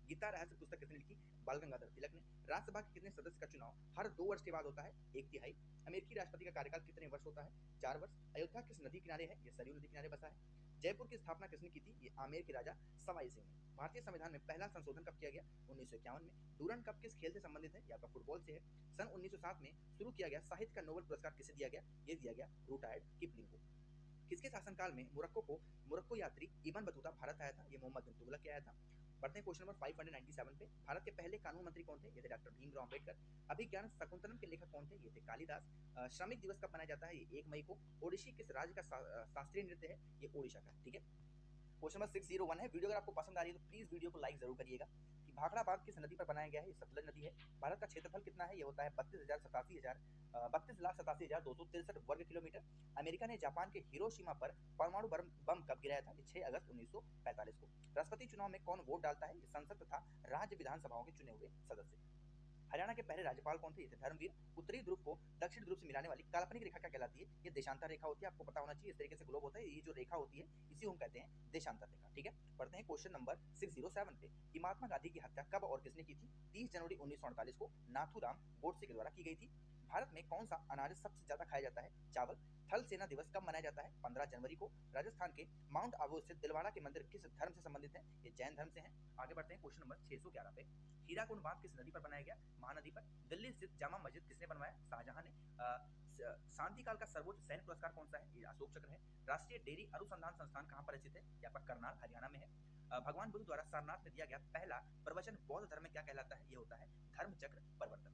गीता रहस्य पुस्तक किसने लिखी? बाल गंगाधर तिलक ने। राज्यसभा के कितने सदस्य का चुनाव हर 2 वर्ष के बाद होता है? 1/3। अमेरिकी राष्ट्रपति का कार्यकाल कितने वर्ष होता है? 4 वर्ष। अयोध्या किस नदी किनारे है? ये सरयू नदी किनारे बसा है। जयपुर की स्थापना किसने की थी? ये आमेर के राजा सवाई सिंह ने। भारतीय संविधान में पहला संशोधन कब किया गया? 1951 में। डूरंड कप किस खेल से संबंधित है? या आपका फुटबॉल से है। सन 1907 में शुरू किया गया साहित्य का नोबेल पुरस्कार किसे दिया गया? ये दिया गया रुडयार्ड किपलिंग को। किसके शासनकाल में मोरक्को यात्री इब्न बतूता भारत आया था? ये मोहम्मद बिन तुगलक के आया था। बढ़ते हैं क्वेश्चन नंबर 597 पे। भारत के पहले कानून मंत्री कौन थे? ये थे डॉक्टर भीमराव अंबेडकर। अभिज्ञान शकुंतलम के लेखक कौन थे? ये थे कालिदास। श्रमिक दिवस कब मनाया जाता है? ये 1 मई को। ओडिसी किस राज्य का शास्त्रीय नृत्य है? ये ओडिशा का। ठीक है, क्वेश्चन नंबर 601 है। वीडियो अगर आपको पसंद आ रही है तो प्लीज वीडियो को लाइक जरूर करिएगा। कि भाखड़ा बांध किस नदी पर बनाया गया है? ये सतलज नदी है। भारत का क्षेत्रफल कितना है? ये होता है 32,87,263 वर्ग किलोमीटर। अमेरिका ने जापान के हिरोशिमा पर परमाणु बम कब गिराया था? 6 अगस्त 1945 को। राष्ट्रपति चुनाव में कौन वोट डालता है? संसद तथा राज्य विधानसभाओं के चुने हुए सदस्य। हरियाणा के पहले राज्यपाल कौन थे? ये थे धर्मवीर। उत्तरी ध्रुव को दक्षिण ध्रुव से मिलाने वाली काल्पनिक रेखा क्या कहलाती है? ये देशांतर रेखा होती है। आपको पता होना चाहिए, इस तरीके से ग्लोब होता है, ये जो रेखा होती है इसी को हम कहते हैं देशांतर रेखा। ठीक है, पढ़ते हैं क्वेश्चन नंबर 607 पे कि महात्मा गांधी की हत्या कब और किसने की थी? 30 जनवरी 1948 को नाथूराम गोडसे के द्वारा की गई थी। भारत में कौन सा अनाज सबसे ज्यादा खाया जाता है? चावल। थल सेना दिवस कब मनाया जाता है? 15 जनवरी को। राजस्थान के माउंट आबू स्थित दिलवाड़ा के मंदिर किस धर्म से संबंधित है? ये जैन धर्म से है। आगे बढ़ते हैं क्वेश्चन नंबर 611 पे। हीराकुंड बांध किस नदी पर बनाया गया? महानदी पर। दिल्ली स्थित जामा मस्जिद किसने बनवाया? शाहजहां ने। शांति काल का सर्वोच्च सैन्य पुरस्कार कौन सा है? ये अशोक चक्र है। राष्ट्रीय डेयरी अनुसंधान संस्थान कहाँ पर स्थित है? यहाँ पर करनाल हरियाणा में है। भगवान बुद्ध द्वारा सारनाथ में दिया गया पहला प्रवचन बौद्ध धर्म में क्या कहलाता है? ये होता है धर्म चक्र प्रवर्तन।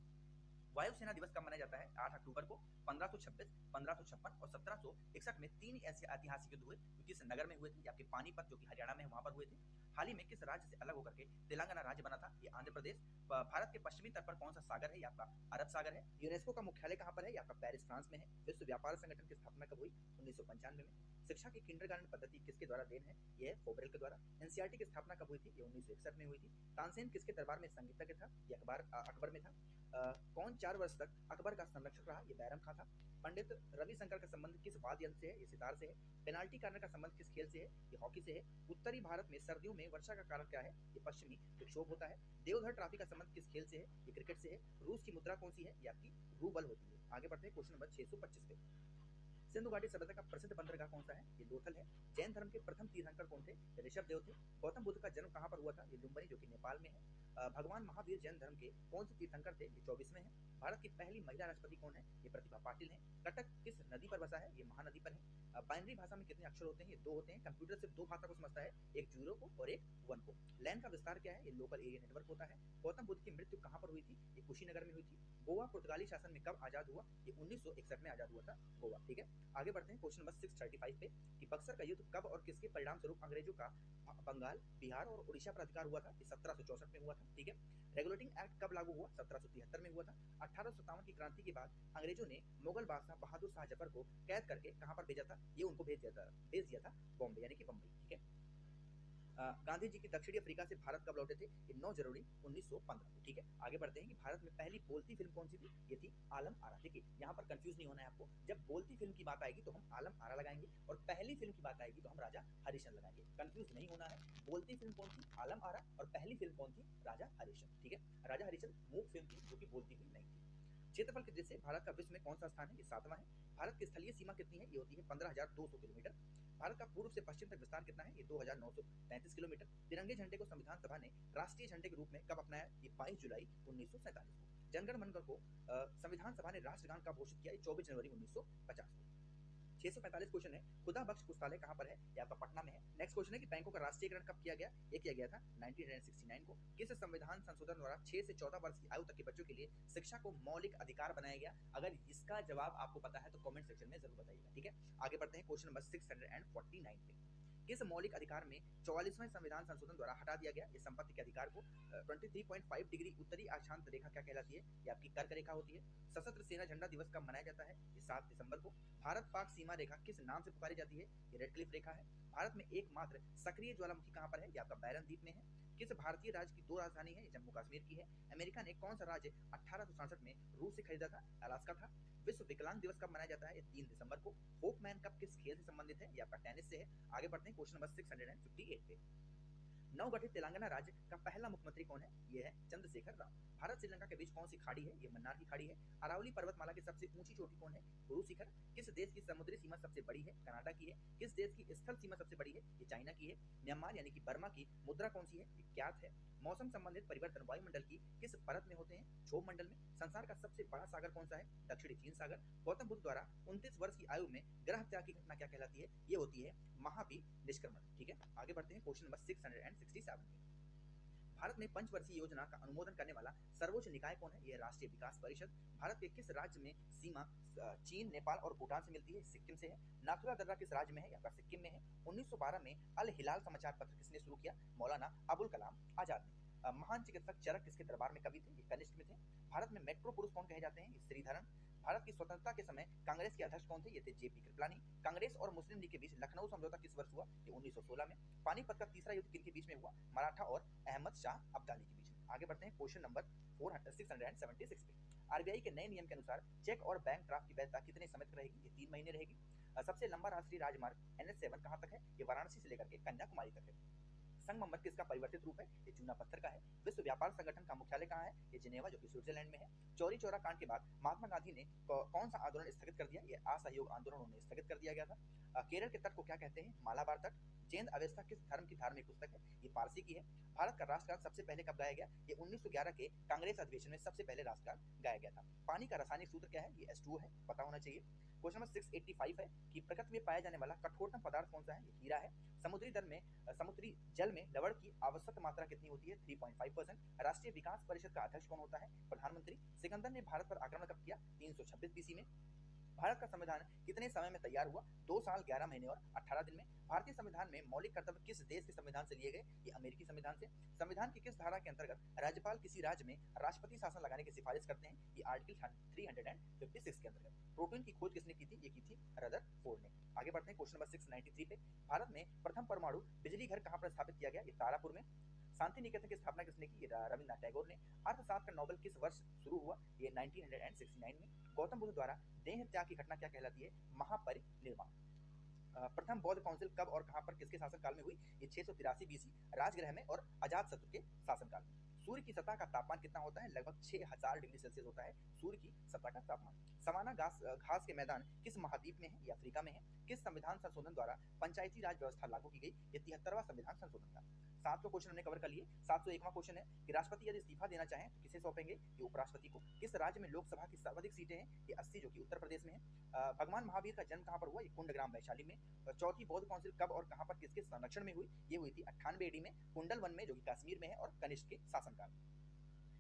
वायुसेना दिवस कब मनाया जाता है? 8 अक्टूबर को। 1526, 1556 और 1761 में 3 ऐसे ऐतिहासिक युद्ध हुए जो किस नगर में हुए थे? आपके पानीपत जो कि हरियाणा में है वहां पर हुए थे। हाल ही में किस राज्य से अलग होकर के तेलंगाना राज्य बना था? ये आंध्र प्रदेश। भारत के पश्चिमी तट पर कौन सा सागर है? ये आपका अरब सागर है। यूनेस्को का मुख्यालय कहाँ पर है? ये आपका पेरिस फ्रांस में है। विश्व व्यापार संगठन की स्थापना कब हुई? 1995 में। शिक्षा की किंडरगार्टन पद्धति किसके द्वारा देन है? ये है फोबरेल के द्वारा। एनसीईआरटी की स्थापना कब हुई थी? ये 1961 में हुई थी। तानसेन किसके दरबार में संगीतज्ञ था? ये अकबर में था। कौन 4 वर्ष तक अकबर का संरक्षक रहा? ये बैरम खां था। पंडित रविशंकर का संबंध किस वाद्य यंत्र से है? ये सितार से है। पेनाल्टी कार्नर का संबंध किस खेल से है? ये हॉकी से है। उत्तरी भारत में सर्दियों में वर्षा का कारण क्या है? ये पश्चिमी विक्षोभ होता है। देवधर ट्रॉफी का संबंध किस खेल से है? ये क्रिकेट से है। रूस की मुद्रा कौन सी है? ये आपकी रूबल होती है। आगे बढ़ते हैं क्वेश्चन नंबर 625 पे। सिंधु घाटी सभ्यता का प्रसिद्ध बंदरगाह कौन सा है? ये लोथल है। जैन धर्म के प्रथम तीर्थंकर कौन थे? ये ऋषभ देव थे। गौतम बुद्ध का जन्म कहाँ पर हुआ था? ये लुम्बिनी जो कि नेपाल में है। भगवान महावीर जैन धर्म के कौन से तीर्थंकर थे? ये 24वें हैं। भारत की पहली महिला राष्ट्रपति कौन है? ये प्रतिभा पाटिल है। कटक किस नदी पर बसा है? ये महानदी पर है। बाइनरी भाषा में कितने अक्षर होते हैं? ये 2 होते हैं। कंप्यूटर सिर्फ 2 भाषा को समझता है, एक 0 को और एक 1 को। लैन का विस्तार क्या है? ये लोकल एरिया नेटवर्क होता है। गौतम बुद्ध की मृत्यु कहाँ पर हुई थी? ये कुशीनगर में हुई थी। गोवा पुर्तगाली शासन में कब आजाद हुआ? ये 1961 में आजाद हुआ था गोवा। ठीक है, आगे बढ़ते हैं क्वेश्चन नंबर 635 पे कि बक्सर का युद्ध कब और किसके परिणाम स्वरूप अंग्रेजों का बंगाल, बिहार और उड़ीसा पर अधिकार हुआ था? ये 1764 में हुआ था। ठीक है, रेगुलेटिंग एक्ट कब लागू हुआ? 1773 में हुआ था। 1857 की क्रांति के बाद अंग्रेजों ने मुगल बादशाह बहादुर शाह जफर को कैद करके कहां पर भेजा था? ये उनको भेज दिया था बॉम्बे यानी कि बम्बई। ठीक है, गांधी जी की दक्षिणी अफ्रीका से भारत कब लौटे थे? ये 9 जनवरी 1915 को। ठीक है, आगे बढ़ते हैं कि भारत में पहली बोलती फिल्म कौन सी थी? ये थी आलम आरा। देखिए यहाँ पर कंफ्यूज नहीं होना है आपको। जब बोलती फिल्म की बात आएगी तो हम आलम आरा लगाएंगे और पहली फिल्म की बात आएगी तो हम राजा हरिश्चंद्र लगाएंगे। कंफ्यूज नहीं होना है। बोलती फिल्म कौन थी? आलम आरा। और पहली फिल्म कौन थी? राजा हरिश्चंद्र। ठीक है, राजा हरिश्चंद्र मूक फिल्म थी जो कि बोलती फिल्म नहीं थी। क्षेत्रफल की दृष्टि से भारत का विश्व में कौन सा स्थान है? ये 7वां है। भारत की स्थलीय सीमा कितनी है? ये होती है 15,200 किलोमीटर। भारत का पूर्व से पश्चिम तक विस्तार कितना है? ये 2,933 किलोमीटर। तिरंगे झंडे को संविधान सभा ने राष्ट्रीय झंडे के रूप में कब अपनाया? ये 22 जुलाई 1947 को। जनगण मन को संविधान सभा ने राष्ट्रगान कब घोषित किया? 24 जनवरी 1950 को। 645 क्वेश्चन है, खुदा बख्श पुस्तकालय कहाँ पर है? ये आपका पटना में है। नेक्स्ट क्वेश्चन है कि बैंकों का राष्ट्रीयकरण कब किया गया? ये किया गया था 1969 को। किस संविधान संशोधन द्वारा 6 से 14 वर्ष की आयु तक के बच्चों के लिए शिक्षा को मौलिक अधिकार बनाया गया? अगर इसका जवाब आपको पता है तो कमेंट सेक्शन में जरूर बताइएगा। ठीक है, आगे बढ़ते हैं क्वेश्चन नंबर 649 पे। किस मौलिक अधिकार में 44वें संविधान संशोधन द्वारा हटा दिया गया? इस संपत्ति के अधिकार को। 23.5 डिग्री उत्तरी अक्षांश रेखा क्या कहलाती है? ये आपकी कर्क रेखा होती है। सशस्त्र सेना झंडा दिवस कब मनाया जाता है? ये 7 दिसंबर को। भारत पाक सीमा रेखा किस नाम से पुकारी जाती है? ये रेड क्लिफ रेखा है। भारत में एकमात्र सक्रिय ज्वालामुखी कहाँ पर है? ये आपका बैरन द्वीप में है। किस भारतीय राज्य की 2 राजधानी है? जम्मू कश्मीर की है। अमेरिका ने कौन सा राज्य 1867 में रूस से खरीदा था? अलास्का था। विश्व विकलांग दिवस कब मनाया जाता है? 3 दिसंबर को। होपमैन कप किस खेल से संबंधित है? ये आपका टेनिस से है। आगे बढ़ते हैं क्वेश्चन नंबर 658 पे। नवगठित तेलंगाना राज्य का पहला मुख्यमंत्री कौन है? ये है चंद्रशेखर राव। भारत श्रीलंका के बीच कौन सी खाड़ी है? ये मन्नार की खाड़ी है। अरावली पर्वतमाला की सबसे ऊंची चोटी कौन है? गुरु शिखर। किस देश की समुद्री सीमा सबसे बड़ी है? कनाडा की है। किस देश की स्थल सीमा सबसे बड़ी है? ये चाइना की है। म्यांमार यानी कि बर्मा की मुद्रा कौन सी है? ये ज्ञात है। मौसम संबंधित परिवर्तन वायुमंडल की किस परत में होते हैं? क्षोभ मंडल में। संसार का सबसे बड़ा सागर कौन सा है? दक्षिणी चीन सागर। गौतम बुद्ध द्वारा 29 वर्ष की आयु में ग्रह त्याग की घटना क्या कहलाती है? ये होती है महाबी निष्क्रमण। ठीक है, आगे बढ़ते हैं क्वेश्चन नंबर 667 पे। भारत में पंचवर्षीय योजना का अनुमोदन करने वाला सर्वोच्च निकाय कौन है? यह राष्ट्रीय विकास परिषद। भारत के किस राज्य में सीमा चीन, नेपाल और भूटान से मिलती है? सिक्किम से है। नाथुला दर्रा किस राज्य में है? आपका सिक्किम में है। 1912 में अल हिलाल समाचार पत्र किसने शुरू किया? मौलाना अबुल कलाम आजाद ने। महान चिकित्सक चरक किसके दरबार में कवि थे? ये कनिष्क में थे। भारत में मेट्रो पुरुष कौन कहे जाते हैं? ये श्रीधरन। भारत की स्वतंत्रता के समय कांग्रेस के अध्यक्ष कौन थे? ये थे जेपी कृपलानी। कांग्रेस और मुस्लिम लीग के बीच लखनऊ समझौता किस वर्ष हुआ? ये 1916 में। पानीपत का तीसरा युद्ध किनके बीच में हुआ? मराठा और अहमद शाह अब्दाली के बीच में। आगे बढ़ते हैं क्वेश्चन नंबर 676 पे। आरबीआई के नए नियम के अनुसार चेक और बैंक ड्राफ्ट की वैधता कितने समय तक रहेगी? ये 3 महीने रहेगी। सबसे लंबा राष्ट्रीय राजमार्ग NH7 कहां तक है? ये वाराणसी से लेकर के कन्याकुमारी तक है। संगमरमर किसका परिवर्तित रूप है? ये चूना पत्थर का है। विश्व व्यापार संगठन का मुख्यालय कहाँ है? ये जिनेवा जो कि स्विट्जरलैंड में है। चौरी चौरा कांड के बाद महात्मा गांधी ने कौन सा आंदोलन स्थगित कर दिया? ये असहयोग आंदोलन उन्होंने स्थगित कर दिया गया था। केरल के तट को क्या कहते हैं? मालाबार तट। जैन अवेस्ता किस धर्म की धार्मिक पुस्तक है? ये पारसी की है। भारत का राष्ट्रगान सबसे पहले कब गाया गया? ये 1911 के कांग्रेस अधिवेशन में सबसे पहले राष्ट्रगान गाया गया था। पानी का रासायनिक सूत्र क्या है? ये H2O है, पता होना चाहिए। क्वेश्चन नंबर 685 है कि प्रकृति में पाया जाने वाला कठोरतम पदार्थ कौन सा है? ये हीरा है। समुद्री जल में लवण की आवश्यक मात्रा कितनी होती है? 3.5%। राष्ट्रीय विकास परिषद का अध्यक्ष कौन होता है? प्रधानमंत्री। सिकंदर ने भारत पर आक्रमण कब किया? 326 BC में। भारत का संविधान कितने समय में तैयार हुआ? 2 साल 11 महीने और 18 दिन में। भारतीय संविधान में मौलिक कर्तव्य किस देश के संविधान से लिए गए? ये अमेरिकी संविधान से। संविधान की किस धारा के अंतर्गत राज्यपाल किसी राज्य में राष्ट्रपति शासन लगाने की सिफारिश करते हैं? ये आर्टिकल 356 के अंतर्गत। प्रोटॉन की खोज किसने की थी? ये की थी रदरफोर्ड ने। आगे बढ़ते हैं क्वेश्चन नंबर 693 पे। भारत में प्रथम परमाणु बिजली घर कहां पर स्थापित किया गया? ये तारापुर में। शांति निकेतन की स्थापना किसने की? रविन्द्रनाथ टैगोर ने। अर्थशास्त्र का नोबेल किस वर्ष शुरू हुआ? ये 1969 में। गौतम बुद्ध द्वारा देह त्याग की घटना क्या कहलाती है? महापरिनिर्वाण। प्रथम बौद्ध काउंसिल कब और कहां पर किसके शासनकाल में हुई? ये 683 BC राजगृह में और अजातशत्रु के शासनकाल में। सूर्य की सतह का तापमान कितना होता है? लगभग 6000 डिग्री सेल्सियस होता है सूर्य की सतह का तापमान। सवाना घास के मैदान किस महाद्वीप में है? ये अफ्रीका में है। किस संविधान संशोधन द्वारा पंचायती राज व्यवस्था लागू की गई? ये 73वां संविधान संशोधन था। 7 क्वेश्चन हमने कवर कर लिए। 701वां क्वेश्चन है कि राष्ट्रपति यदि इस्तीफा देना चाहें तो किसे सौंपेंगे? ये उपराष्ट्रपति को। किस राज्य में लोकसभा की सर्वाधिक सीटें हैं? ये 80 जो कि उत्तर प्रदेश में है। भगवान महावीर का जन्म कहां पर हुआ? ये कुंडग्राम वैशाली में। चौथी बौद्ध काउंसिल कब और कहां पर किसके संरक्षण में हुई? ये हुई थी 98 AD में कुंडल वन में जो कि कश्मीर में है और कनिष्क के शासनकाल में।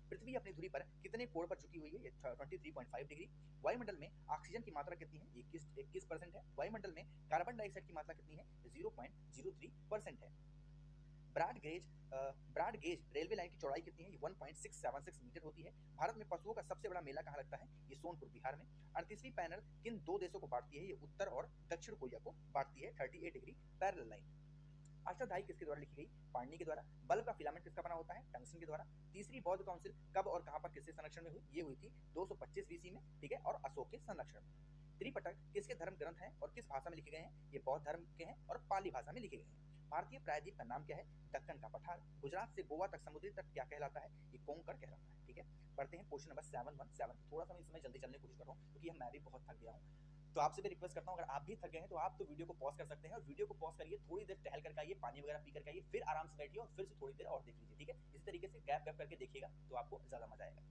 पृथ्वी अपनी धुरी पर कितने कोण पर झुकी हुई है? ये 23.5 डिग्री। वायुमंडल में ऑक्सीजन की मात्रा कितनी है? 21% है। वायुमंडल में कार्बन डाइऑक्साइड की मात्रा कितनी है? 0.03% है। ब्रॉड गेज रेलवे लाइन की चौड़ाई कितनी है? ये 1.676 मीटर होती है। भारत में पशुओं का सबसे बड़ा मेला कहाँ लगता है? ये सोनपुर बिहार में। 38वीं पैनल किन 2 देशों को बांटती है? ये उत्तर और दक्षिण कोरिया को बांटती है। 38 डिग्री पैरेलल लाइन। अष्टधाई किसके द्वारा लिखी गई? पाणिनि के द्वारा। बल्ब का फिलामेंट किसका बना होता है? टंगस्टन के द्वारा। तीसरी बौद्ध काउंसिल कब और कहां पर किसके संरक्षण में हुई? ये हुई थी 225 BC में, ठीक है, और अशोक के संरक्षण में। त्रिपिटक किसके धर्म ग्रंथ हैं और किस भाषा में लिखे गए हैं? ये बौद्ध धर्म के हैं और पाली भाषा में लिखे गए हैं। भारतीय प्रायद्वीप का नाम क्या है? दक्कन का पठार। गुजरात से गोवा तक समुद्री तट क्या कहलाता है? ये कोंकण कहलाता है, ठीक है। बढ़ते हैं क्वेश्चन नंबर 717। थोड़ा सा मैं इस समय जल्दी चलने की कोशिश कर रहा हूँ क्योंकि मैं भी बहुत थक गया हूँ। तो आपसे भी रिक्वेस्ट करता हूँ, अगर आप भी थक गए हैं तो आप तो वीडियो को पॉज कर सकते हैं और वीडियो को पॉज करिए, थोड़ी देर टहल कर आइए, पानी वगैरह पी कर आइए, फिर आराम से बैठिए और फिर से थोड़ी देर और देख लीजिए, ठीक है। इसी तरीके से गैप गैप करके देखिएगा तो आपको ज्यादा मजा आएगा।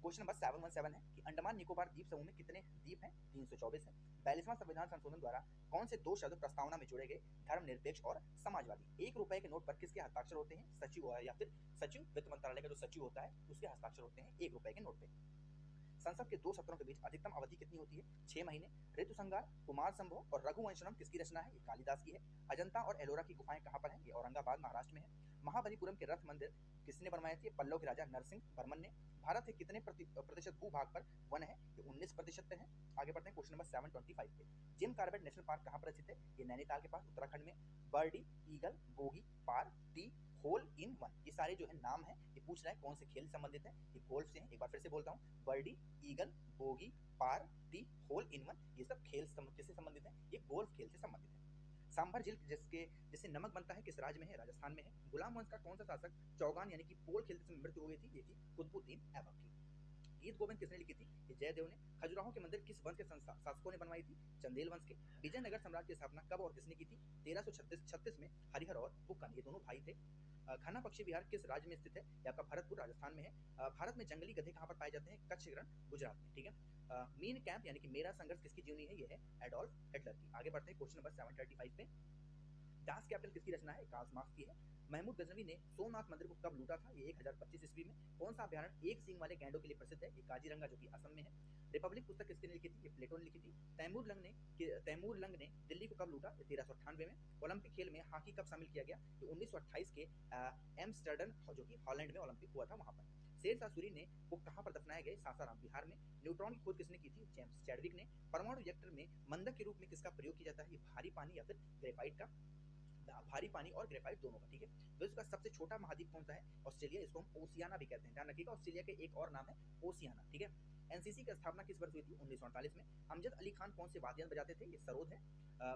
क्वेश्चन नंबर 717 है कि अंडमान निकोबार द्वीप समूह में कितने द्वीप हैं? 324 है। 42वां संविधान संशोधन द्वारा कौन से 2 शब्द प्रस्तावना में जोड़े गए? धर्मनिरपेक्ष और समाजवादी। 1 रुपए के नोट पर किसके हस्ताक्षर होते हैं? सचिव या फिर सचिव, वित्त मंत्रालय का जो सचिव होता है उसके हस्ताक्षर होते हैं 1 रुपए के नोट पे। संसद के 2 सत्रों के बीच अधिकतम अवधि कितनी होती है? 6 महीने। ऋतुसंहार, कुमार संभव और रघुवंशनम किसकी रचना है? ये कालिदास की है। अजंता और एलोरा की गुफाएं कहां पर हैं? ये औरंगाबाद महाराष्ट्र में है। महाबलीपुरम के रथ मंदिर किसने बनवाए थे? पल्लव के राजा नरसिंह वर्मन ने। भारत के कितने प्रतिशत भूभाग पर वन है? ये 19% पे है। आगे बढ़ते हैं क्वेश्चन नंबर 725 पे। जिम कार्बेट नेशनल पार्क कहां पर स्थित है? ये नैनीताल के पास उत्तराखंड में। Birdie, eagle, bogey, par, tee, hole in one, ये सारे जो है नाम है, ये पूछ रहा है कौन से खेल से संबंधित है? ये गोल्फ से है। एक बार फिर से बोलता हूँ, birdie, eagle, bogey, par, tee, hole in one, ये सब खेल किससे संबंधित है? ये गोल्फ खेल से संबंधित है। सांभर झील जिसके जिससे नमक बनता है किस राज्य में है? राजस्थान में है। गुलाम वंश का कौन सा शासक चौगान यानी कि पोल खेलते समय मृत्यु हो गई थी? ये थी कुतुबुद्दीन ऐबक की। गीत गोविंद किसने लिखी थी? ये जयदेव ने। खजुराहो के मंदिर किस वंश के शासकों ने बनवाई थी? चंदेल वंश के। विजयनगर साम्राज्य की स्थापना कब और किसने की थी? 1336 में हरिहर और बुक्कन, ये दोनों भाई थे। खाना पक्षी विहार किस राज्य में स्थित है? ये आपका भरतपुर राजस्थान में है। भारत में जंगली गधे कहाँ पर पाए जाते हैं? कच्छ रण गुजरात में, ठीक है। मीन कैंप यानी कि मेरा संघर्ष किसकी जीवनी है? ये है एडोल्फ हिटलर की। आगे बढ़ते हैं क्वेश्चन नंबर 735 पे। डास कैपिटल किसकी रचना है? कार्ल मार्क्स की है। महमूद गजनवी ने सोमनाथ मंदिर को कब लूटा था? ये 1025 ईस्वी में। कौन सा अभ्यारण्य एक सींग वाले गैंडों के लिए प्रसिद्ध है? ये काजीरंगा जो कि असम में है। रिपब्लिक पुस्तक किसने लिखी थी? ये प्लेटो ने लिखी थी। तैमूर लंग ने दिल्ली को कब लूटा? 1398 में। ओलंपिक खेल में हॉकी कब शामिल किया गया? ये 1928 के एम्स्टर्डम जो कि हॉलैंड में ओलंपिक हुआ था वहां पर। शेरशाह सूरी ने को कहां पर दफनाए गए? सासाराम बिहार में। न्यूट्रॉन की खोज किसने की थी? जेम्स चैडविक ने। परमाणु रिएक्टर में मंदक के रूप में किसका प्रयोग किया जाता है? ये भारी पानी या फिर ग्रेफाइट का। भारी पानी और ग्रेफाइट दोनों का, ठीक है। विश्व का सबसे छोटा महाद्वीप कौन सा है? ऑस्ट्रेलिया, इसको हम ओशियाना भी कहते हैं, ध्यान रखिएगा। ऑस्ट्रेलिया के एक और नाम है ओशियाना, ठीक है। एनसीसी की स्थापना किस वर्ष हुई थी? 1948 में। अमजद अली खान कौन से वाद्य यंत्र बजाते थे? ये सरोद है।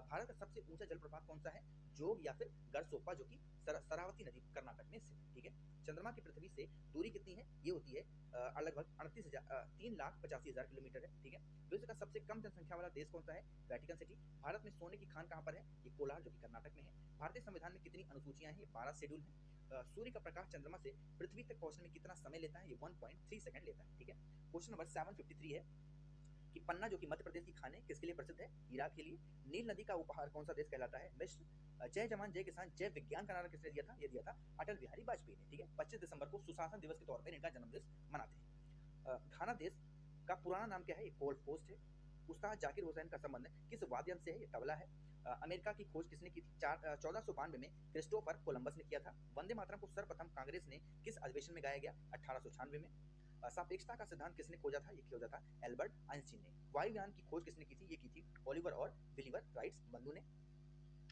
भारत का सबसे ऊंचा जलप्रपात कौन सा है? जोग या फिर गरसोप्पा जो कि शरावती नदी कर्नाटक में स्थित है, ठीक है। चंद्रमा की पृथ्वी से दूरी कितनी है? ये होती है लगभग 3,85,000 किलोमीटर है, ठीक है। विश्व का सबसे कम जनसंख्या वाला देश कौन सा है? Vatican city. भारत में सोने की खान कहाँ पर है? ये कोलार जो कि कर्नाटक में है। भारतीय संविधान में कितनी अनुसूचियां हैं? ये 12 शेड्यूल हैं। सूर्य का प्रकाश चंद्रमा से पृथ्वी तक पहुंचने में कितना समय लेता है? ये 1.3 सेकंड लेता है, ठीक है। क्वेश्चन नंबर 753 है कि पन्ना जो कि मध्य प्रदेश की खान है किसके लिए प्रसिद्ध है? इराक के लिए। नील नदी का उपहार कौन सा देश कहलाता है? मिस्र। जय जवान जय किसान जय विज्ञान का नारा किसने दिया था? ये दिया था अटल बिहारी वाजपेयी ने, ठीक है। 25 दिसंबर को सुशासन दिवस के तौर पर इनका जन्मदिन मनाते हैं। घाना देश का पुराना नाम क्या है? ये गोल्ड कोस्ट है। उस्ताद जाकिर हुसैन का संबंध किस वाद्य यंत्र से है? ये तबला है। अमेरिका की खोज किसने की थी? 1492 में क्रिस्टोफर कोलंबस ने किया था। वंदे मातरम को सर्वप्रथम कांग्रेस ने किस अधिवेशन में गाया गया? 1896 में। सापेक्षता का सिद्धांत किसने खोजा था? ये खोजा था एल्बर्ट आइंस्टीन ने। वायुयान की खोज किसने की थी? ये की थी ओलिवर और विलिवर राइट्स बंधु ने।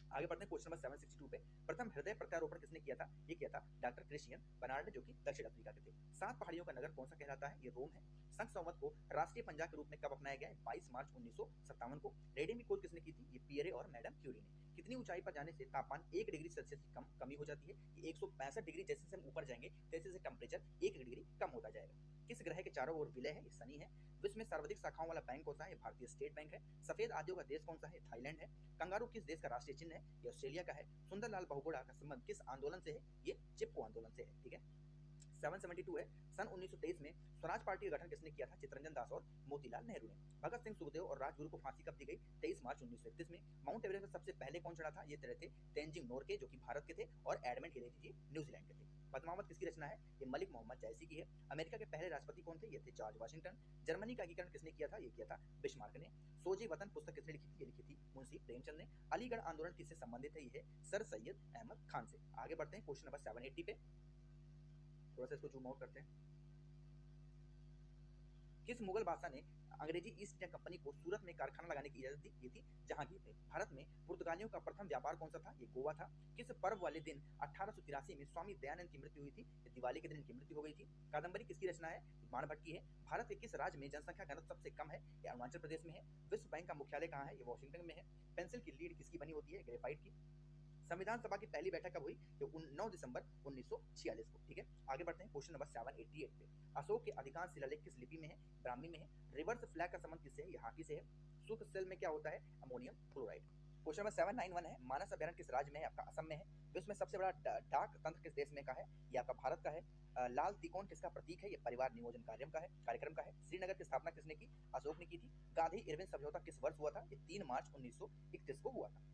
आगे बढ़ते हैं क्वेश्चन नंबर 762 पे। प्रथम हृदय प्रत्यारोपण किसने किया था? ये किया था डॉक्टर क्रिश्चियन बर्नार्ड जो कि दक्षिण अफ्रीका के थे। 7 पहाड़ियों का नगर कौन सा कहलाता है? ये रोम है। संघ संवत को राष्ट्रीय पंजा के रूप में कब अपनाया गया है? 22 मार्च 1957 को। रेडियम की खोज किसने की थी? ये पियरे और मैडम क्यूरी ने। कितनी ऊंचाई पर जाने से तापमान 1 डिग्री सेल्सियस की कमी हो जाती है? ये 165 डिग्री। जैसे हम ऊपर जाएंगे तैसे से टेम्परेचर 1 डिग्री कम होता जाएगा। किस ग्रह के चारों ओर विलय है? ये शनि है। विश्व में सर्वाधिक शाखाओं वाला बैंक कौन सा है? भारतीय स्टेट बैंक है। सफेद आदियों का देश कौन सा है? थाईलैंड है। कंगारू किस देश का राष्ट्रीय चिन्ह है? ये ऑस्ट्रेलिया का है। सुंदरलाल बहुगुणा का संबंध किस आंदोलन से है? ये चिपको आंदोलन से है, ठीक है। 772 है। सन 1923 में स्वराज पार्टी का गठन किसने किया था? चित्तरंजन दास और मोतीलाल नेहरू ने। भगत सिंह, सुखदेव और राजगुरु को फांसी कब दी गई? 23 मार्च 1931 में। माउंट एवरेस्ट पर सबसे पहले कौन चढ़ा था? ये चढ़े थे तेंजिंग नोरगे जो कि भारत के थे और एडमंड हिलेरी जी न्यूजीलैंड के थे। पद्मावत किसकी रचना है? ये मलिक मोहम्मद जैसी की है। अमेरिका के पहले राष्ट्रपति कौन थे? ये थे जॉर्ज वाशिंगटन। जर्मनी का एकीकरण किसने किया था? ये किया था बिस्मार्क ने। सोजे वतन पुस्तक किसने लिखी थी? ये लिखी थी मुंशी प्रेमचंद ने। अलीगढ़ आंदोलन किससे संबंधित है? ये है सर सैयद अहमद खान से। आगे बढ़ते हैं क्वेश्चन नंबर 780 पे। थोड़ा सा इसको जूम आउट करते हैं। किस मुगल बादशाह ने अंग्रेजी ईस्ट इंडिया कंपनी को सूरत में कारखाना लगाने की इजाजत दी? ये थी जहांगीर ने। भारत में पुर्तगालियों का प्रथम व्यापार कौन सा था? ये गोवा था। किस पर्व वाले दिन 1883 में स्वामी दयानंद की मृत्यु हुई थी? ये दिवाली के दिन इनकी मृत्यु हो गई थी। कादंबरी किसकी रचना है? बाणभट्ट की है। भारत के किस राज्य में जनसंख्या घनत्व सबसे कम है? ये अरुणाचल प्रदेश में है। विश्व बैंक का मुख्यालय कहाँ है? ये वॉशिंगटन में है। पेंसिल की लीड किसकी बनी होती है? ग्रेफाइट की। संविधान सभा की पहली बैठक कब हुई? 9 दिसंबर 1946 को, ठीक है। आगे बढ़ते हैं क्वेश्चन नंबर 788 पे। अशोक के अधिकांश शिलालेख किस लिपि में है? ब्राह्मी में है। रिवर्स फ्लैग का संबंध किससे है? ये हाकी से है। शुक्र सेल में क्या होता है? Ammonium chloride. क्वेश्चन नंबर 791 है। मानस अभ्यारण्य किस राज्य में है? आपका असम में है। विश्व में सबसे बड़ा डाक तंत्र किस देश में का है? ये आपका भारत का है। लाल त्रिकोण किसका प्रतीक है? ये परिवार नियोजन कार्यक्रम का है। श्रीनगर की स्थापना किसने की? अशोक ने की थी। गांधी इरविन समझौता किस वर्ष हुआ था? ये 3 मार्च 1931 को हुआ था।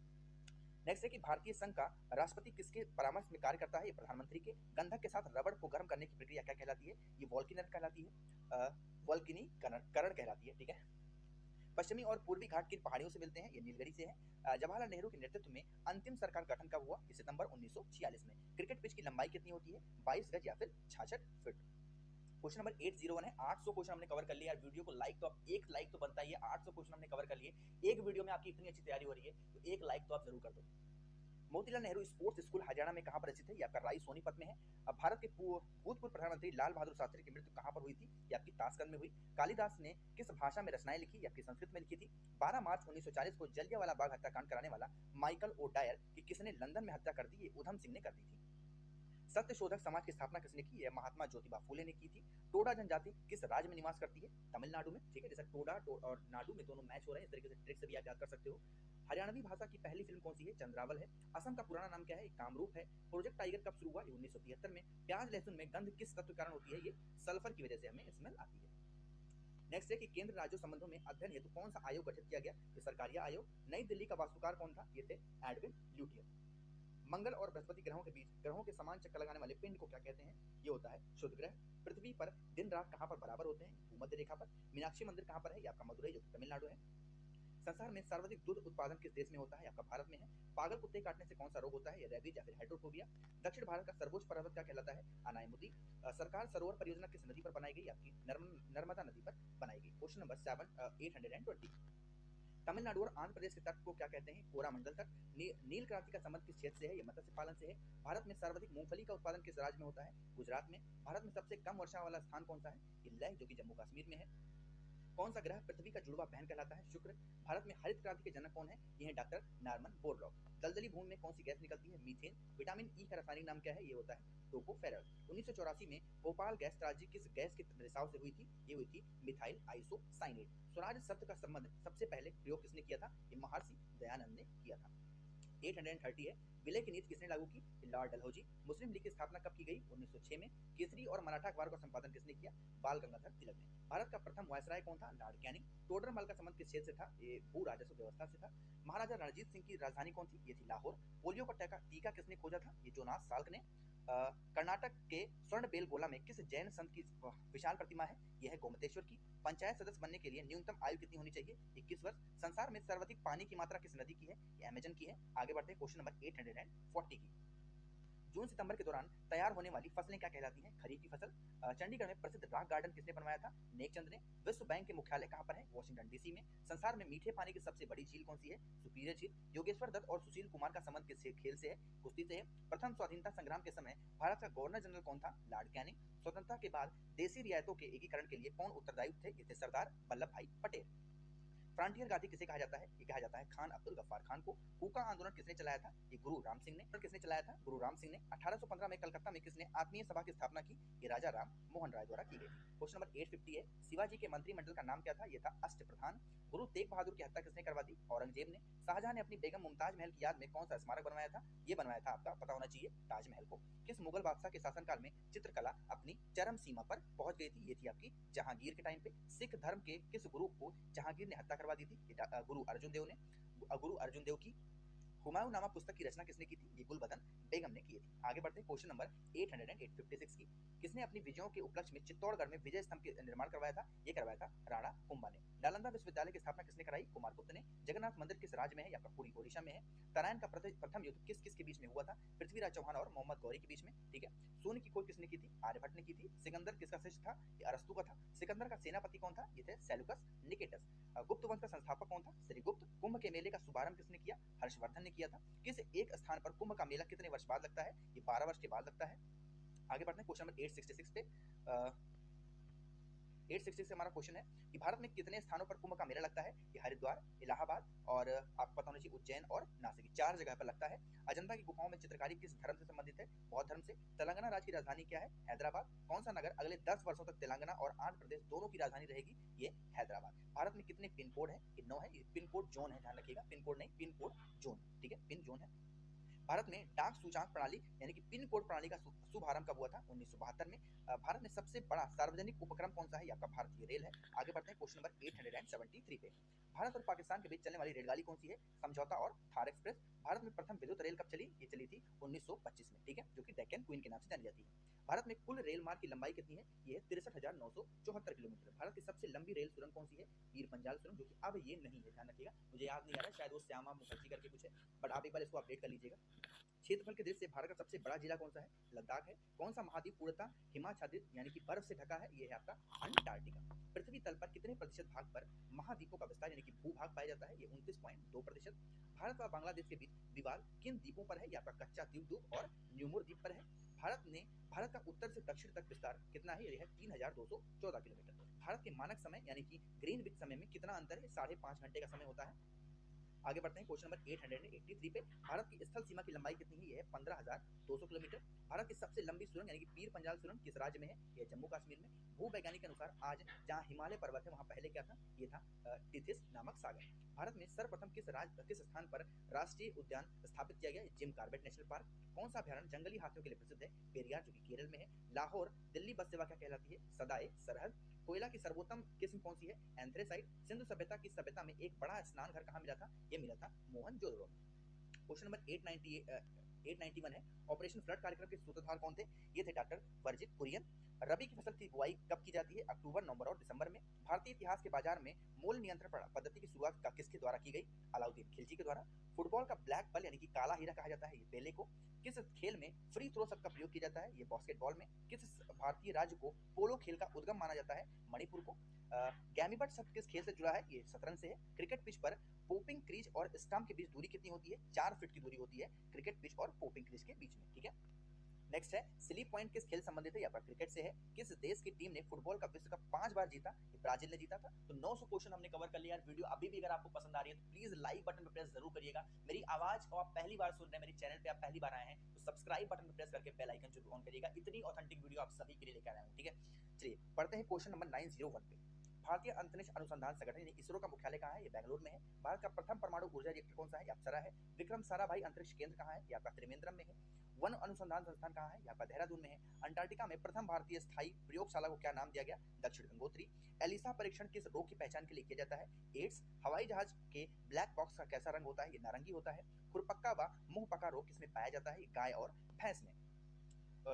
नेक्स्ट है कि भारतीय संघ का राष्ट्रपति किसके परामर्श में कार्य करता है? ये प्रधानमंत्री के। गंधक के साथ रबड़ को गर्म करने की प्रक्रिया क्या कहलाती है? ये वॉल्किनर कहलाती है। वॉल्किनीकरण कहलाती है, ठीक है। पश्चिमी और पूर्वी घाट किन पहाड़ियों से मिलते हैं? ये नीलगिरी से है। जवाहरलाल नेहरू के नेतृत्व में अंतिम सरकार गठन कब हुआ? सितंबर 1946 में। क्रिकेट पिच की लंबाई कितनी होती है? 22 गज या फिर 66 फीट। क्वेश्चन नंबर 801 है। 800 क्वेश्चन हमने कवर कर लिया यार। वीडियो को लाइक तो एक लाइक तो बनता ही है। 800 क्वेश्चन हमने कवर कर लिए। एक वीडियो में आपकी इतनी अच्छी तैयारी हो रही है तो एक लाइक तो आप जरूर कर दो। मोतीलाल नेहरू स्पोर्ट्स स्कूल हरियाणा में कहाँ पर स्थित है? ये आपका राय सोनीपत में है। अब भारत के भूतपूर्व प्रधानमंत्री लाल बहादुर शास्त्री की मृत्यु कहाँ पर हुई थी? ये आपकी ताशकंद में हुई। कालिदास ने किस भाषा में रचनाएं लिखी? ये आपकी संस्कृत में लिखी थी। 12 मार्च 1940 को जलियांवाला बाग हत्याकांड कराने वाला माइकल ओ डायर की किसने लंदन में हत्या कर दी? ये उधम सिंह ने कर दी थी। सत्यशोधक समाज की स्थापना किसने की? है महात्मा ज्योतिबा फूले ने की थी। टोडा जनजाति किस राज्य में निवास करती है? तमिलनाडु में। ठीक है, जैसे और नाडु में दोनों मैच हो रहे हैं, इस तरीके से ट्रिक से भी आप याद कर सकते हो। हरियाणवी भाषा की पहली फिल्म कौन सी है? चंद्रावल है। असम का पुराना नाम क्या है? कामरूप है। प्रोजेक्ट टाइगर कब शुरू हुआ? 1973 में। प्याज लहसुन में गंध किस तत्व के कारण होती है? ये सल्फर की वजह से हमें स्मेल आती है। नेक्स्ट है कि केंद्र राज्यों संबंधों में अध्ययन हेतु कौन सा आयोग गठित किया गया? ये सरकारिया आयोग। नई दिल्ली का वास्तुकार कौन था? ये थे एडविन ल्यूटियर। मंगल और बृहस्पति ग्रहों के बीच ग्रहों के समान चक्कर लगाने वाले पिंड को क्या कहते हैं? ये होता है शुद्ध ग्रह। पृथ्वी पर दिन रात कहाँ पर बराबर होते हैं? भूमध्य रेखा पर। मीनाक्षी मंदिर कहाँ पर है? ये आपका मदुरई जो कि तमिलनाडु है। संसार में सर्वाधिक दूध उत्पादन किस देश में होता है? आपका भारत में है। पागल कुत्ते काटने से कौन सा रोग होता है? ये रेबीज या फिर हाइड्रोफोबिया। दक्षिण भारत का सर्वोच्च पर्वत क्या कहलाता है? अनायमुदी। सरकार सरोवर परियोजना किस नदी पर बनाई गई? आपकी नर्मदा नदी पर बनाई गई। Question number 820। तमिलनाडु और आंध्र प्रदेश के तट को क्या कहते हैं? कोरामंडल तट। नील क्रांति का संबंध किस क्षेत्र से है? ये मत्स्य पालन से है। भारत में सर्वाधिक मूंगफली का उत्पादन किस राज्य में होता है? गुजरात में। भारत में सबसे कम वर्षा वाला स्थान कौन सा है? लेह जो कि जम्मू कश्मीर में है। कौन सा ग्रह पृथ्वी का जुड़वा बहन कहलाता है? शुक्र। भारत में हरित क्रांति के जनक कौन है? ये है डॉक्टर नॉर्मन बोरलॉग। दलदली भूमि में कौन सी गैस निकलती है? मीथेन। विटामिन ई का रासायनिक नाम क्या है? ये होता है टोकोफेरल। 1984 में भोपाल गैस त्रासदी किस गैस के रिसाव से हुई थी? ये हुई थी मिथाइल आइसोसाइनेट। स्वराज शब्द का संबंध सबसे पहले प्रयोग किसने किया था? ये महर्षि दयानंद ने किया था। 830 है। विलय की नीति किसने लागू की? लॉर्ड डलहौजी। मुस्लिम लीग की स्थापना कब की गई? 1906 में। केसरी और मराठा अखबार का संपादन किसने किया? बाल गंगाधर तिलक ने। भारत का प्रथम वायसराय कौन था? Lord Canning. टोडरमल का संबंध किस क्षेत्र से था? ये भू राजस्व व्यवस्था से था। महाराजा रणजीत सिंह की राजधानी कौन थी? ये थी लाहौर। पोलियो का टीका किसने खोजा था? ये जोनास साल्क ने। कर्नाटक के स्वर्ण बेलगोला में किस जैन संत की विशाल प्रतिमा है? यह है गोमतेश्वर की। पंचायत सदस्य बनने के लिए न्यूनतम आयु कितनी होनी चाहिए? 21 वर्ष। संसार में सर्वाधिक पानी की मात्रा किस नदी की है? ये अमेजन की है। आगे बढ़ते हैं क्वेश्चन नंबर 840 की। जून सितंबर के दौरान तैयार होने वाली फसलें क्या कहलाती हैं? खरीफ की फसल। चंडीगढ़ में प्रसिद्ध रॉक गार्डन किसने बनवाया था? नेकचंद ने। विश्व बैंक के मुख्यालय कहाँ पर है? वॉशिंगटन डीसी में। संसार में मीठे पानी की सबसे बड़ी झील कौन सी है? सुपीरियर झील। योगेश्वर दत्त और सुशील कुमार का संबंध किस खेल से है? कुश्ती से है। प्रथम स्वाधीनता संग्राम के समय भारत का गवर्नर जनरल कौन था? Lord Canning. स्वतंत्रता के बाद देशी रियायतों के एकीकरण के लिए कौन उत्तरदायी थे? ये थे सरदार वल्लभ भाई पटेल। फ्रंटियर गांधी किसे कहा जाता है? ये कहा जाता है खान अब्दुल गफ्फार खान को। हुक्का आंदोलन किसने चलाया था? ये गुरु राम सिंह ने। किसने चलाया था? गुरु राम सिंह ने। 1815 में कलकत्ता में किसने आत्मीय सभा की स्थापना की? ये राजा राम मोहन राय द्वारा की गई थी। क्वेश्चन नंबर 850 है। शिवाजी के मंत्रिमंडल का नाम क्या था? ये था अष्टप्रधान। गुरु तेग बहादुर की हत्या किसने करवा दी? औरंगजेब ने। शाहजहां ने अपनी बेगम मुमताज महल की याद में कौन सा स्मारक बनवाया था? ये बनवाया था, आपका पता होना चाहिए, ताजमहल को। किस मुगल बादशाह के शासनकाल में चित्रकला अपनी चरम सीमा पर पहुंच गई थी? ये थी आपकी जहांगीर के टाइम पे। सिख धर्म के किस ग्रुप को जहांगीर ने हत्या करवा दी थी? गुरु अर्जुन देव ने। गुरु अर्जुन देव की हुमायूं नामा पुस्तक की रचना किसने की थी? ये गुलबदन बेगम ने की थी। आगे बढ़ते हैं क्वेश्चन नंबर 856 की। किसने अपनी विजयों के उपलक्ष्य में चित्तौड़गढ़ में विजय स्तंभ का निर्माण करवाया था? ये करवाया था राणा कुंभा ने। नालंदा विश्वविद्यालय की स्थापना किसने कराई? कुमारगुप्त ने। जगन्नाथ मंदिर किस राज्य में है? या पुरी ओडिशा में है। तराइन का प्रथम युद्ध किस किस के बीच में हुआ था? पृथ्वीराज चौहान और मोहम्मद गौरी के बीच में। ठीक है। सोने की खोज किसने की थी? आर्यभट्ट ने की थी। सिकंदर किसका शिष्य था? ये अरस्तु का था। सिकंदर का सेनापति कौन था? ये थे सेल्यूकस निकेटस। गुप्त वंश का संस्थापक कौन था? श्रीगुप्त। कुंभ के मेले का शुभारंभ किसने किया? हर्षवर्धन ने किया था। किस एक स्थान पर कुंभ का मेला कितने वर्ष बाद लगता है? ये 12 वर्ष के बाद लगता है। आगे बढ़ते हैं क्वेश्चन नंबर 866 पे। 866 से हमारा क्वेश्चन है कि भारत में कितने स्थानों पर कुंभ का मेला लगता है? ये हरिद्वार, इलाहाबाद और आपको पता होना चाहिए उज्जैन और नासिक, 4 जगह पर लगता है। अजंता की गुफाओं में चित्रकारी किस धर्म से संबंधित है? बौद्ध धर्म से। तेलंगाना राज्य की राजधानी क्या है? हैदराबाद। कौन सा नगर अगले 10 वर्षों तक तेलंगाना और आंध्र प्रदेश दोनों की राजधानी रहेगी? ये हैदराबाद। भारत में कितने पिन कोड है? 9 है। पिन कोड जोन है, ध्यान रखिएगा, पिन कोड नहीं, पिन कोड जोन। ठीक है, पिन जोन है। भारत में डाक सूचकांक प्रणाली यानी कि पिन कोड प्रणाली का शुभारंभ कब हुआ था? 1972 में। भारत में सबसे बड़ा सार्वजनिक उपक्रम कौन सा है? आपका भारतीय रेल है। आगे बढ़ते हैं क्वेश्चन नंबर 873 पे। भारत और पाकिस्तान के बीच चलने वाली रेलगाड़ी कौन सी है? समझौता और थार एक्सप्रेस। भारत में प्रथम विद्युत रेल कब चली? ये चली थी 1925 में। ठीक है, जो कि डेक्कन क्वीन के नाम से जानी जाती है। भारत में कुल रेल मार्ग की लंबाई कितनी है? ये 63,974 किलोमीटर। भारत की सबसे लंबी रेल सुरंग कौन सी है? पीर पंजाल सुरंग, जो कि अब ये नहीं है, ध्यान रखिएगा। मुझे याद नहीं आ रहा है, शायद वो श्यामा मुखर्जी करके कुछ है, बट आप एक बार इसको अपडेट कर लीजिएगा। क्षेत्रफल के दृष्टि से भारत का सबसे बड़ा जिला कौन सा है? लद्दाख है। कौन सा महाद्वीप पूर्णतः हिमाच्छादित यानी कि बर्फ से ढका है? ये है आपका अंटार्कटिका। पृथ्वी तल पर कितने प्रतिशत भाग पर महाद्वीपों का विस्तार यानी कि भूभाग पाया जाता है? ये 29.2%। भारत व बांग्लादेश के बीच विवाद किन द्वीपों पर है? ये आपका कच्चा द्वीप और न्यूमुर द्वीप पर है। भारत का उत्तर से दक्षिण तक विस्तार कितना है? यह है 3214 किलोमीटर। भारत के मानक समय यानी कि ग्रीनविच समय में कितना अंतर है? 5.5 घंटे का समय होता है। आगे बढ़ते हैं क्वेश्चन नंबर 883 पे। भारत की स्थल सीमा की लंबाई कितनी है? यह है 15,200 किलोमीटर। भारत की सबसे लंबी सुरंग यानी कि पीर पंजाल सुरंग किस राज्य में है? यह जम्मू कश्मीर में। भूवैज्ञानिक के अनुसार आज जहां हिमालय पर्वत है वहां पहले क्या था? ये था टिथिस नामक सागर। भारत में सर्वप्रथम किस स्थान पर राष्ट्रीय उद्यान स्थापित किया गया? Jim Corbett national park. कौन सा अभ्यारण्य जंगली हाथियों के लिए प्रसिद्ध है? पेरियार, जो कि केरल में है। लाहौर दिल्ली बस सेवा क्या कहलाती है? सदाए सरहद। कोयला की सर्वोत्तम किस्म कौन सी है? एंथ्रेसाइट। सिंधु सभ्यता की सभ्यता में एक बड़ा स्नान घर कहाँ मिला था? ये मिला था मोहनजोदड़ो में। क्वेश्चन नंबर 891 है। ऑपरेशन फ्लड कार्यक्रम के सूत्रधार कौन थे? ये थे डॉक्टर वर्जित कुरियन। रबी की फसल की बुआई कब की जाती है? अक्टूबर, नवंबर और दिसंबर में। भारतीय इतिहास के बाजार में मूल नियंत्रण पद्धति की शुरुआत किसके द्वारा की गई? अलाउद्दीन खिलजी के द्वारा। फुटबॉल का ब्लैक बल यानी कि काला हीरा कहा जाता है? ये पेले को। किस खेल में फ्री थ्रो शब्द का प्रयोग किया जाता है? ये बास्केटबॉल में। किस भारतीय राज्य को पोलो खेल का उद्गम माना जाता है? मणिपुर को। गैमीबट शब्द किस खेल से जुड़ा है? ये शतरंज से है। क्रिकेट पिच पर पोपिंग क्रीज और स्टंप के बीच दूरी कितनी होती है? 4 फीट की दूरी होती है क्रिकेट पिच और पोपिंग क्रीज के बीच में। ठीक है, नेक्स्ट है स्लीप पॉइंट किस खेल संबंधित है? या क्रिकेट से है। किस देश की टीम ने फुटबॉल का विश्व कप 5 बार जीता? ये ब्राजील ने जीता था। तो 900 क्वेश्चन हमने कवर कर लिया। वीडियो अभी भी अगर आपको पसंद आ रही है तो प्लीज लाइक बटन पर प्रेस जरूर करिएगा। मेरी आवाज को आप पहली बार सुन रहे हैं, मेरे चैनल पे आप पहली बार आए हैं तो सब्सक्राइब बटन पर प्रेस करके बेल आइकन जरूर ऑन करिएगा। इतनी ऑथेंटिक वीडियो आप सभी के लिए लेकर आया हूँ। ठीक है, चलिए पढ़ते हैं क्वेश्चन नंबर 901 पे। भारतीय अंतरिक्ष अनुसंधान संगठन यानी इसरो का मुख्यालय कहाँ है? ये बेंगलुरु में है। भारत का प्रथम परमाणु ऊर्जा रिएक्टर कौन सा है? ये अप्सरा है। विक्रम साराभाई अंतरिक्ष केंद्र कहाँ है? ये आपका त्रिवेंद्रम में है। वन अनुसंधान संस्थान कहाँ है? ये आपका देहरादून में है। अंटार्कटिका में प्रथम भारतीय स्थायी प्रयोगशाला को क्या नाम दिया गया? दक्षिण गंगोत्री। एलिसा परीक्षण किस रोग की पहचान के लिए किया जाता है? एड्स। हवाई जहाज के ब्लैक बॉक्स का कैसा रंग होता है? ये नारंगी होता है। खुरपक्का व मुंहपका रोग किसमें पाया जाता है? गाय और भैंस में।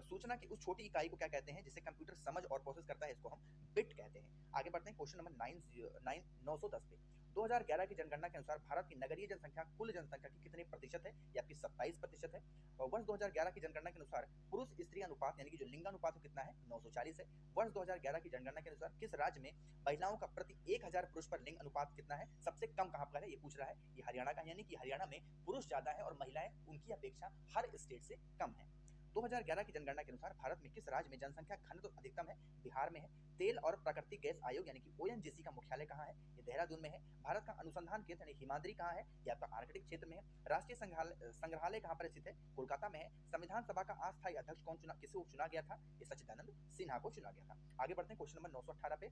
सूचना की उस छोटी इकाई को क्या कहते हैं जिसे कंप्यूटर समझ और प्रोसेस करता है? इसको हम बिट कहते हैं। आगे बढ़ते हैं क्वेश्चन नंबर 910 पे। 2011 की जनगणना के अनुसार भारत की नगरीय जनसंख्या कुल जनसंख्या की कितने प्रतिशत है? ये आपकी 27% है। और वर्ष 2011 की जनगणना के अनुसार पुरुष स्त्री अनुपात यानी कि जो लिंगानुपात वो कितना है? 940 है। वर्ष 2011 की जनगणना के अनुसार किस राज्य में महिलाओं का प्रति 1000 पुरुष पर लिंग अनुपात कितना है? सबसे कम कहां पर है ये पूछ रहा है। ये हरियाणा का, यानी कि हरियाणा में पुरुष ज्यादा है और महिलाएं उनकी अपेक्षा हर स्टेट से कम है। 2011 की जनगणना के अनुसार भारत में किस राज्य में जनसंख्या घनत्व अधिकतम है? बिहार में है। तेल और प्राकृतिक गैस आयोग यानी कि ओएनजीसी का मुख्यालय कहाँ है? ये देहरादून में है। भारत का अनुसंधान केंद्र यानी हिमाद्री कहाँ है? ये आपका आर्कटिक क्षेत्र में है। राष्ट्रीय संग्रहालय कहाँ पर स्थित है? कोलकाता में है। संविधान सभा का अस्थायी अध्यक्ष किसे चुना गया था? ये सच्चिदानंद सिन्हा को चुना गया था। आगे बढ़ते हैं क्वेश्चन नंबर 918 पे।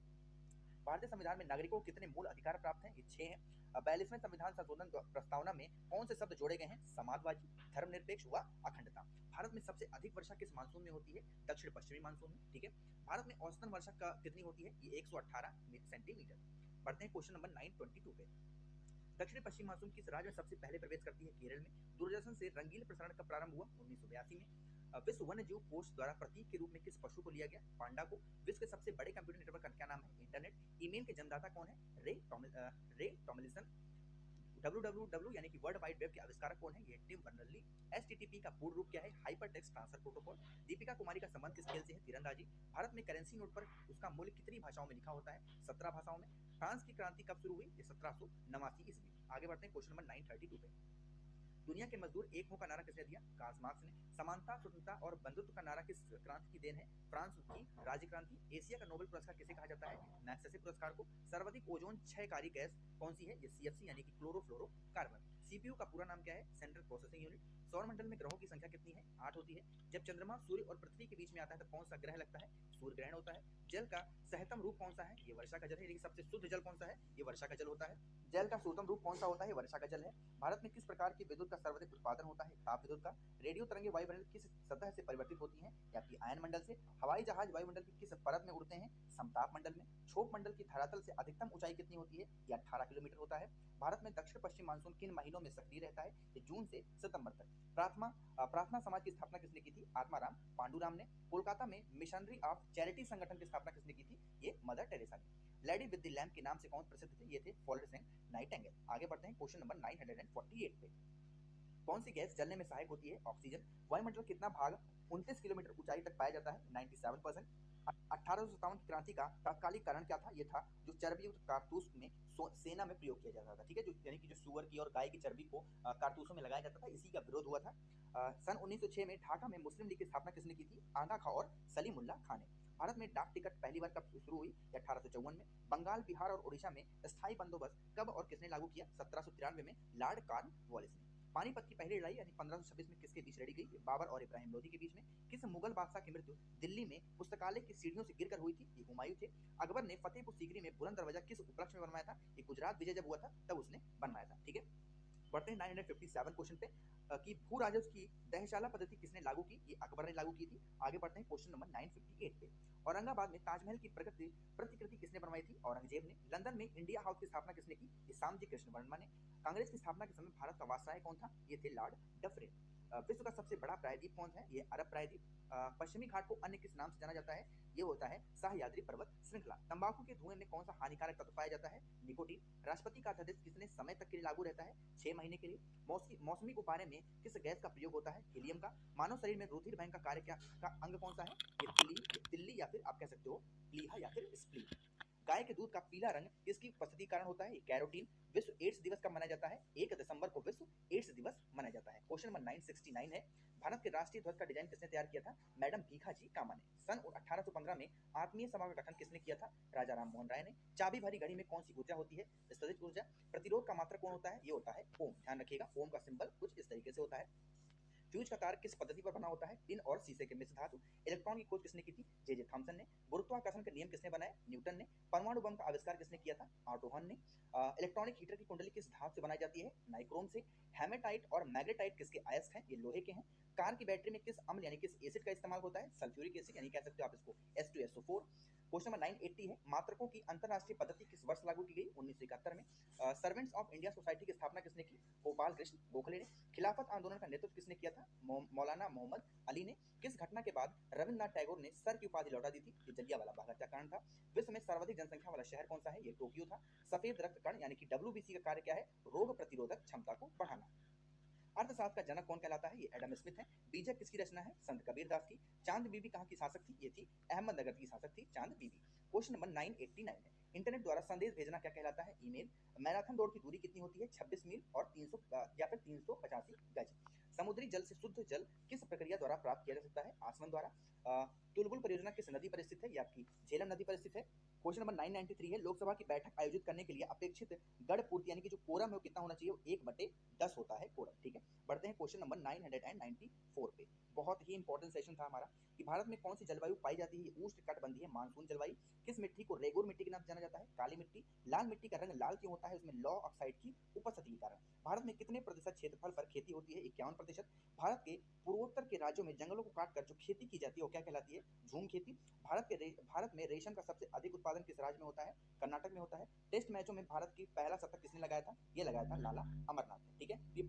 भारतीय संविधान में नागरिकों को कितने मूल अधिकार प्राप्त हैं? ये 6 हैं। 42वें संविधान संशोधन प्रस्तावना में कौन से शब्द जोड़े गए हैं? समाजवादी, धर्मनिरपेक्ष व अखंडता। भारत में सबसे अधिक वर्षा किस मानसून में होती है? दक्षिण पश्चिमी मानसून में। ठीक है, भारत में औसतन वर्षा कितनी होती है? ये 118 सेंटीमीटर। बढ़ते हैं क्वेश्चन नंबर 922 पे। दक्षिण पश्चिम मानसून किस राज्य में सबसे पहले प्रवेश करती है? केरल में। दूरदर्शन से रंगीन प्रसारण का प्रारंभ हुआ 1982 में। विश्व वन्य जीव कोष द्वारा प्रतीक के रूप में किस पशु को लिया गया? पांडा को। विश्व के सबसे बड़े कंप्यूटर नेटवर्क का क्या नाम है? इंटरनेट। ईमेल के जन्मदाता कौन है? रे टॉमलिंसन। www यानी कि वर्ल्ड वाइड वेब के आविष्कारक कौन है? ये टिम बर्नर्स-ली। एचटीटीपी का पूर्ण रूप क्या है? Hyper text transfer protocol. Deepika Kumari का संबंध किस खेल से है? तीरंदाजी। भारत में करेंसी नोट पर उसका मूल्य कितनी भाषाओं में लिखा होता है? 17 भाषाओं में। फ्रांस की क्रांति कब शुरू हुई? ये 1789 ईस्वी। आगे बढ़ते हैं क्वेश्चन नंबर 932 पे। दुनिया के मजदूर एक हो का नारा किसने दिया? कार्ल मार्क्स ने। समानता, स्वतंत्रता और बंधुत्व का नारा किस क्रांति की देन है? फ्रांस की राज्य क्रांति। एशिया का नोबेल पुरस्कार किसे कहा जाता है? मैग्सेसे पुरस्कार को। सर्वाधिक ओजोन क्षयकारी गैस कौन सी है? ये सीएफसी यानी कि क्लोरोफ्लोरोकार्बन। सीपीयू का पूरा नाम क्या है? Central processing unit. सौरमंडल में ग्रहों की संख्या कितनी है? 8 होती है। जब चंद्रमा सूर्य और पृथ्वी के बीच में आता है तो कौन सा ग्रह लगता है? सूर्य ग्रहण होता है। जल का सहतम रूप कौन सा है? ये वर्षा का जल है। लेकिन सबसे शुद्ध जल कौन सा है? ये वर्षा का जल होता है। जल का शुद्धतम रूप कौन सा होता है? वर्षा का जल है। भारत में किस प्रकार की विद्युत का सर्वाधिक उत्पादन होता है? ताप विद्युत का। रेडियो तरंगे वायुमंडल किस सतह से परिवर्तित होती हैं? या कि आयन मंडल से। हवाई जहाज वायुमंडल की किस परत में उड़ते हैं? समताप मंडल में। क्षोभ मंडल की धरातल से अधिकतम ऊंचाई कितनी होती है? यह 18 किलोमीटर होता है। भारत में दक्षिण पश्चिम मानसून किन महीनों में सक्रिय रहता है? ये जून से सितंबर तक। प्रार्थना समाज की स्थापना किसने की थी? आत्माराम पांडुराम ने। कोलकाता में मिशनरी ऑफ चैरिटी संगठन की स्थापना किसने की थी? ये मदर टेरेसा ने। लेडी विद द लैम्प के नाम से कौन प्रसिद्ध थे? ये थे फ्लोरेंस नाइटिंगेल। आगे बढ़ते हैं क्वेश्चन नंबर 948 पे। कौन सी गैस जलने में सहायक होती है? ऑक्सीजन। वायुमंडल कितना भाग 29 किलोमीटर ऊंचाई तक पाया जाता है? 97%। 1857 की क्रांति का तात्कालिक कारण क्या था? ये था जो चर्बीयुक्त कारतूस में सेना में प्रयोग किया जाता था, ठीक है, जो यानी कि जो सुअर की और गाय की चर्बी को कारतूसों में लगाया जाता था, इसी का विरोध हुआ था। सन 1906 में ढाका में मुस्लिम लीग की स्थापना किसने की थी? आगा खां और सलीमुल्लाह खां ने। भारत में डाक टिकट पहली बार कब शुरू हुई? 1854 में। बंगाल, बिहार और उड़ीसा में स्थायी बंदोबस्त कब और किसने लागू किया? 1793 में लॉर्ड कॉर्नवालिस ने। पानीपत की पहली लड़ाई यानी 1526 में किसके बीच लड़ी गई? बाबर और इब्राहिम लोधी के बीच में। किस मुगल बादशाह की मृत्यु दिल्ली में पुस्तकालय की सीढ़ियों से गिरकर हुई थी? ये हुमायूं थे। अकबर ने फतेहपुर सीकरी में बुलंद दरवाजा किस उपलक्ष्य में बनवाया था? ये गुजरात विजय जब हुआ था तब उसने बनवाया था, ठीक है। बढ़ते हैं 957 क्वेश्चन पे कि भू राजस्व की दहशाला पद्धति किसने लागू की? ये अकबर ने लागू की थी। आगे बढ़ते हैं क्वेश्चन नंबर 958 पे। औरंगाबाद में ताजमहल की प्रतिकृति किसने बनवाई थी? औरंगजेब ने। लंदन में इंडिया हाउस की स्थापना किसने की? ये सामजी कृष्ण वर्मा ने। कांग्रेस की स्थापना के समय भारत का वायसराय कौन था? ये थे लॉर्ड डफरिन। विश्व का सबसे बड़ा प्रायद्वीप कौन है? ये अरब प्रायद्वीप। पश्चिमी घाट को अन्य किस नाम से जाना जाता है? ये होता है सह्याद्री पर्वत श्रृंखला। तंबाकू के धुएं में कौन सा हानिकारक तत्व पाया जाता है? निकोटीन। राष्ट्रपति का अध्यादेश कितने समय तक के लिए लागू रहता है? 6 महीने के लिए। मौसमी गुब्बारे में किस गैस का प्रयोग होता है? हीलियम का। मानव शरीर में रुधिर बैंक का कार्य क्या का अंग कौन सा है? ये तिल्ली या फिर आप कह सकते हो प्लीहा या फिर स्प्लीन। गाय के दूध का पीला रंग किसकी उपस्थिति के कारण होता है? कैरोटीन। विश्व एड्स दिवस कब मनाया जाता है? 1 दिसंबर को विश्व एड्स दिवस मनाया जाता है। क्वेश्चन नंबर 969 है, भारत के राष्ट्रीय ध्वज का डिजाइन किसने तैयार किया था? मैडम भीखाजी कामा ने। सन 1815 में आत्मीय सभा का गठन किसने किया था? राजा राम मोहन राय ने। चाबी भरी घड़ी में कौन सी ऊर्जा होती है? स्थगित ऊर्जा। प्रतिरोध का मात्रक कौन होता है? ये होता है ओम। ध्यान रखिएगा, ओम का सिंबल कुछ इस तरीके से होता है। फ्यूज का तार किस पद्धति पर बना होता है? टिन और शीशे के मिश्र धातु। इलेक्ट्रॉन की खोज किसने की थी? जे थॉमसन ने। गुरुत्वाकर्षण का नियम किसने बनाया? न्यूटन ने। परमाणु बम का आविष्कार किसने किया था? ऑटो हन ने। इलेक्ट्रॉनिक हीटर की कुंडली किस धातु से बनाई जाती है? नाइक्रोम से। हेमेटाइट और मैग्नेटाइट किसके अयस्क हैं? ये लोहे के हैं। कार की बैटरी में किस अम्ल यानी किस एसिड का इस्तेमाल होता है? सल्फ्यूरिक एसिड, यानी कह सकते हो आप इसको H2SO4। क्वेश्चन नंबर 980 है, मात्रकों की अंतरराष्ट्रीय पद्धति किस वर्ष लागू की गई? 1971 में। सर्वेंट्स ऑफ इंडिया सोसाइटी की स्थापना किसने की? गोपाल कृष्ण गोखले ने। खिलाफत आंदोलन का नेतृत्व किसने किया था? मौलाना मोहम्मद अली ने। किस घटना के बाद रविन्द्रनाथ टैगोर ने सर की उपाधि लौटा दी थी? ये जलियांवाला बाग हत्याकांड था। विश्व में सर्वाधिक जनसंख्या वाला शहर कौन सा है? ये टोक्यो था। सफेद रक्त कण यानी कि WBC का कार्य क्या है? रोग प्रतिरोधक क्षमता को बढ़ाना। अर्थशास्त्र का जनक कौन कहलाता है? ये एडम स्मिथ है। बीजक किसकी रचना है? संत कबीरदास की। चांद बीबी कहाँ की शासक थी? ये थी अहमदनगर की शासक थी चांद बीबी। क्वेश्चन नंबर 989 है, इंटरनेट द्वारा संदेश भेजना क्या कहलाता है? ईमेल। मैराथन दौड़ की दूरी कितनी होती है? 26 मील और 300 या फिर 385 गज। समुद्री जल से शुद्ध जल किस प्रक्रिया द्वारा प्राप्त किया जा सकता है? आसवन द्वारा। तुलबुल परियोजना किस नदी पर स्थित है? ये आपकी झेलम नदी पर स्थित है। क्वेश्चन नंबर 993 है, लोकसभा की बैठक आयोजित करने के लिए अपेक्षित गढ़ पूर्ति यानी कि जो कोरम है वो कितना होना चाहिए? 1/10 होता है कोरम, ठीक है। बढ़ते हैं क्वेश्चन नंबर 994 पे। बहुत ही इंपॉर्टेंट सेशन था हमारा कि भारत में कौन सी जलवायु पाई जाती है? ये उष्ण कटिबंधीय मानसून जलवायु। किस मिट्टी को रेगुर मिट्टी के नाम से जाना जाता है? काली मिट्टी। लाल मिट्टी का रंग लाल क्यों होता है? उसमें लौ ऑक्साइड की उपस्थिति के कारण। भारत में कितने प्रतिशत क्षेत्रफल पर खेती होती है? 51%। भारत के पूर्वोत्तर के राज्यों में जंगलों को काटकर जो खेती की जाती है वो क्या कहलाती है? झूम खेती। भारत में रेशम का सबसे अधिक उत्पादन किस राज्य में होता है? कर्नाटक में होता है। टेस्ट मैचों में भारत की पहला शतक किसने लगाया था? ये लगाया था लाला अमरनाथ ने, ठीक है। ये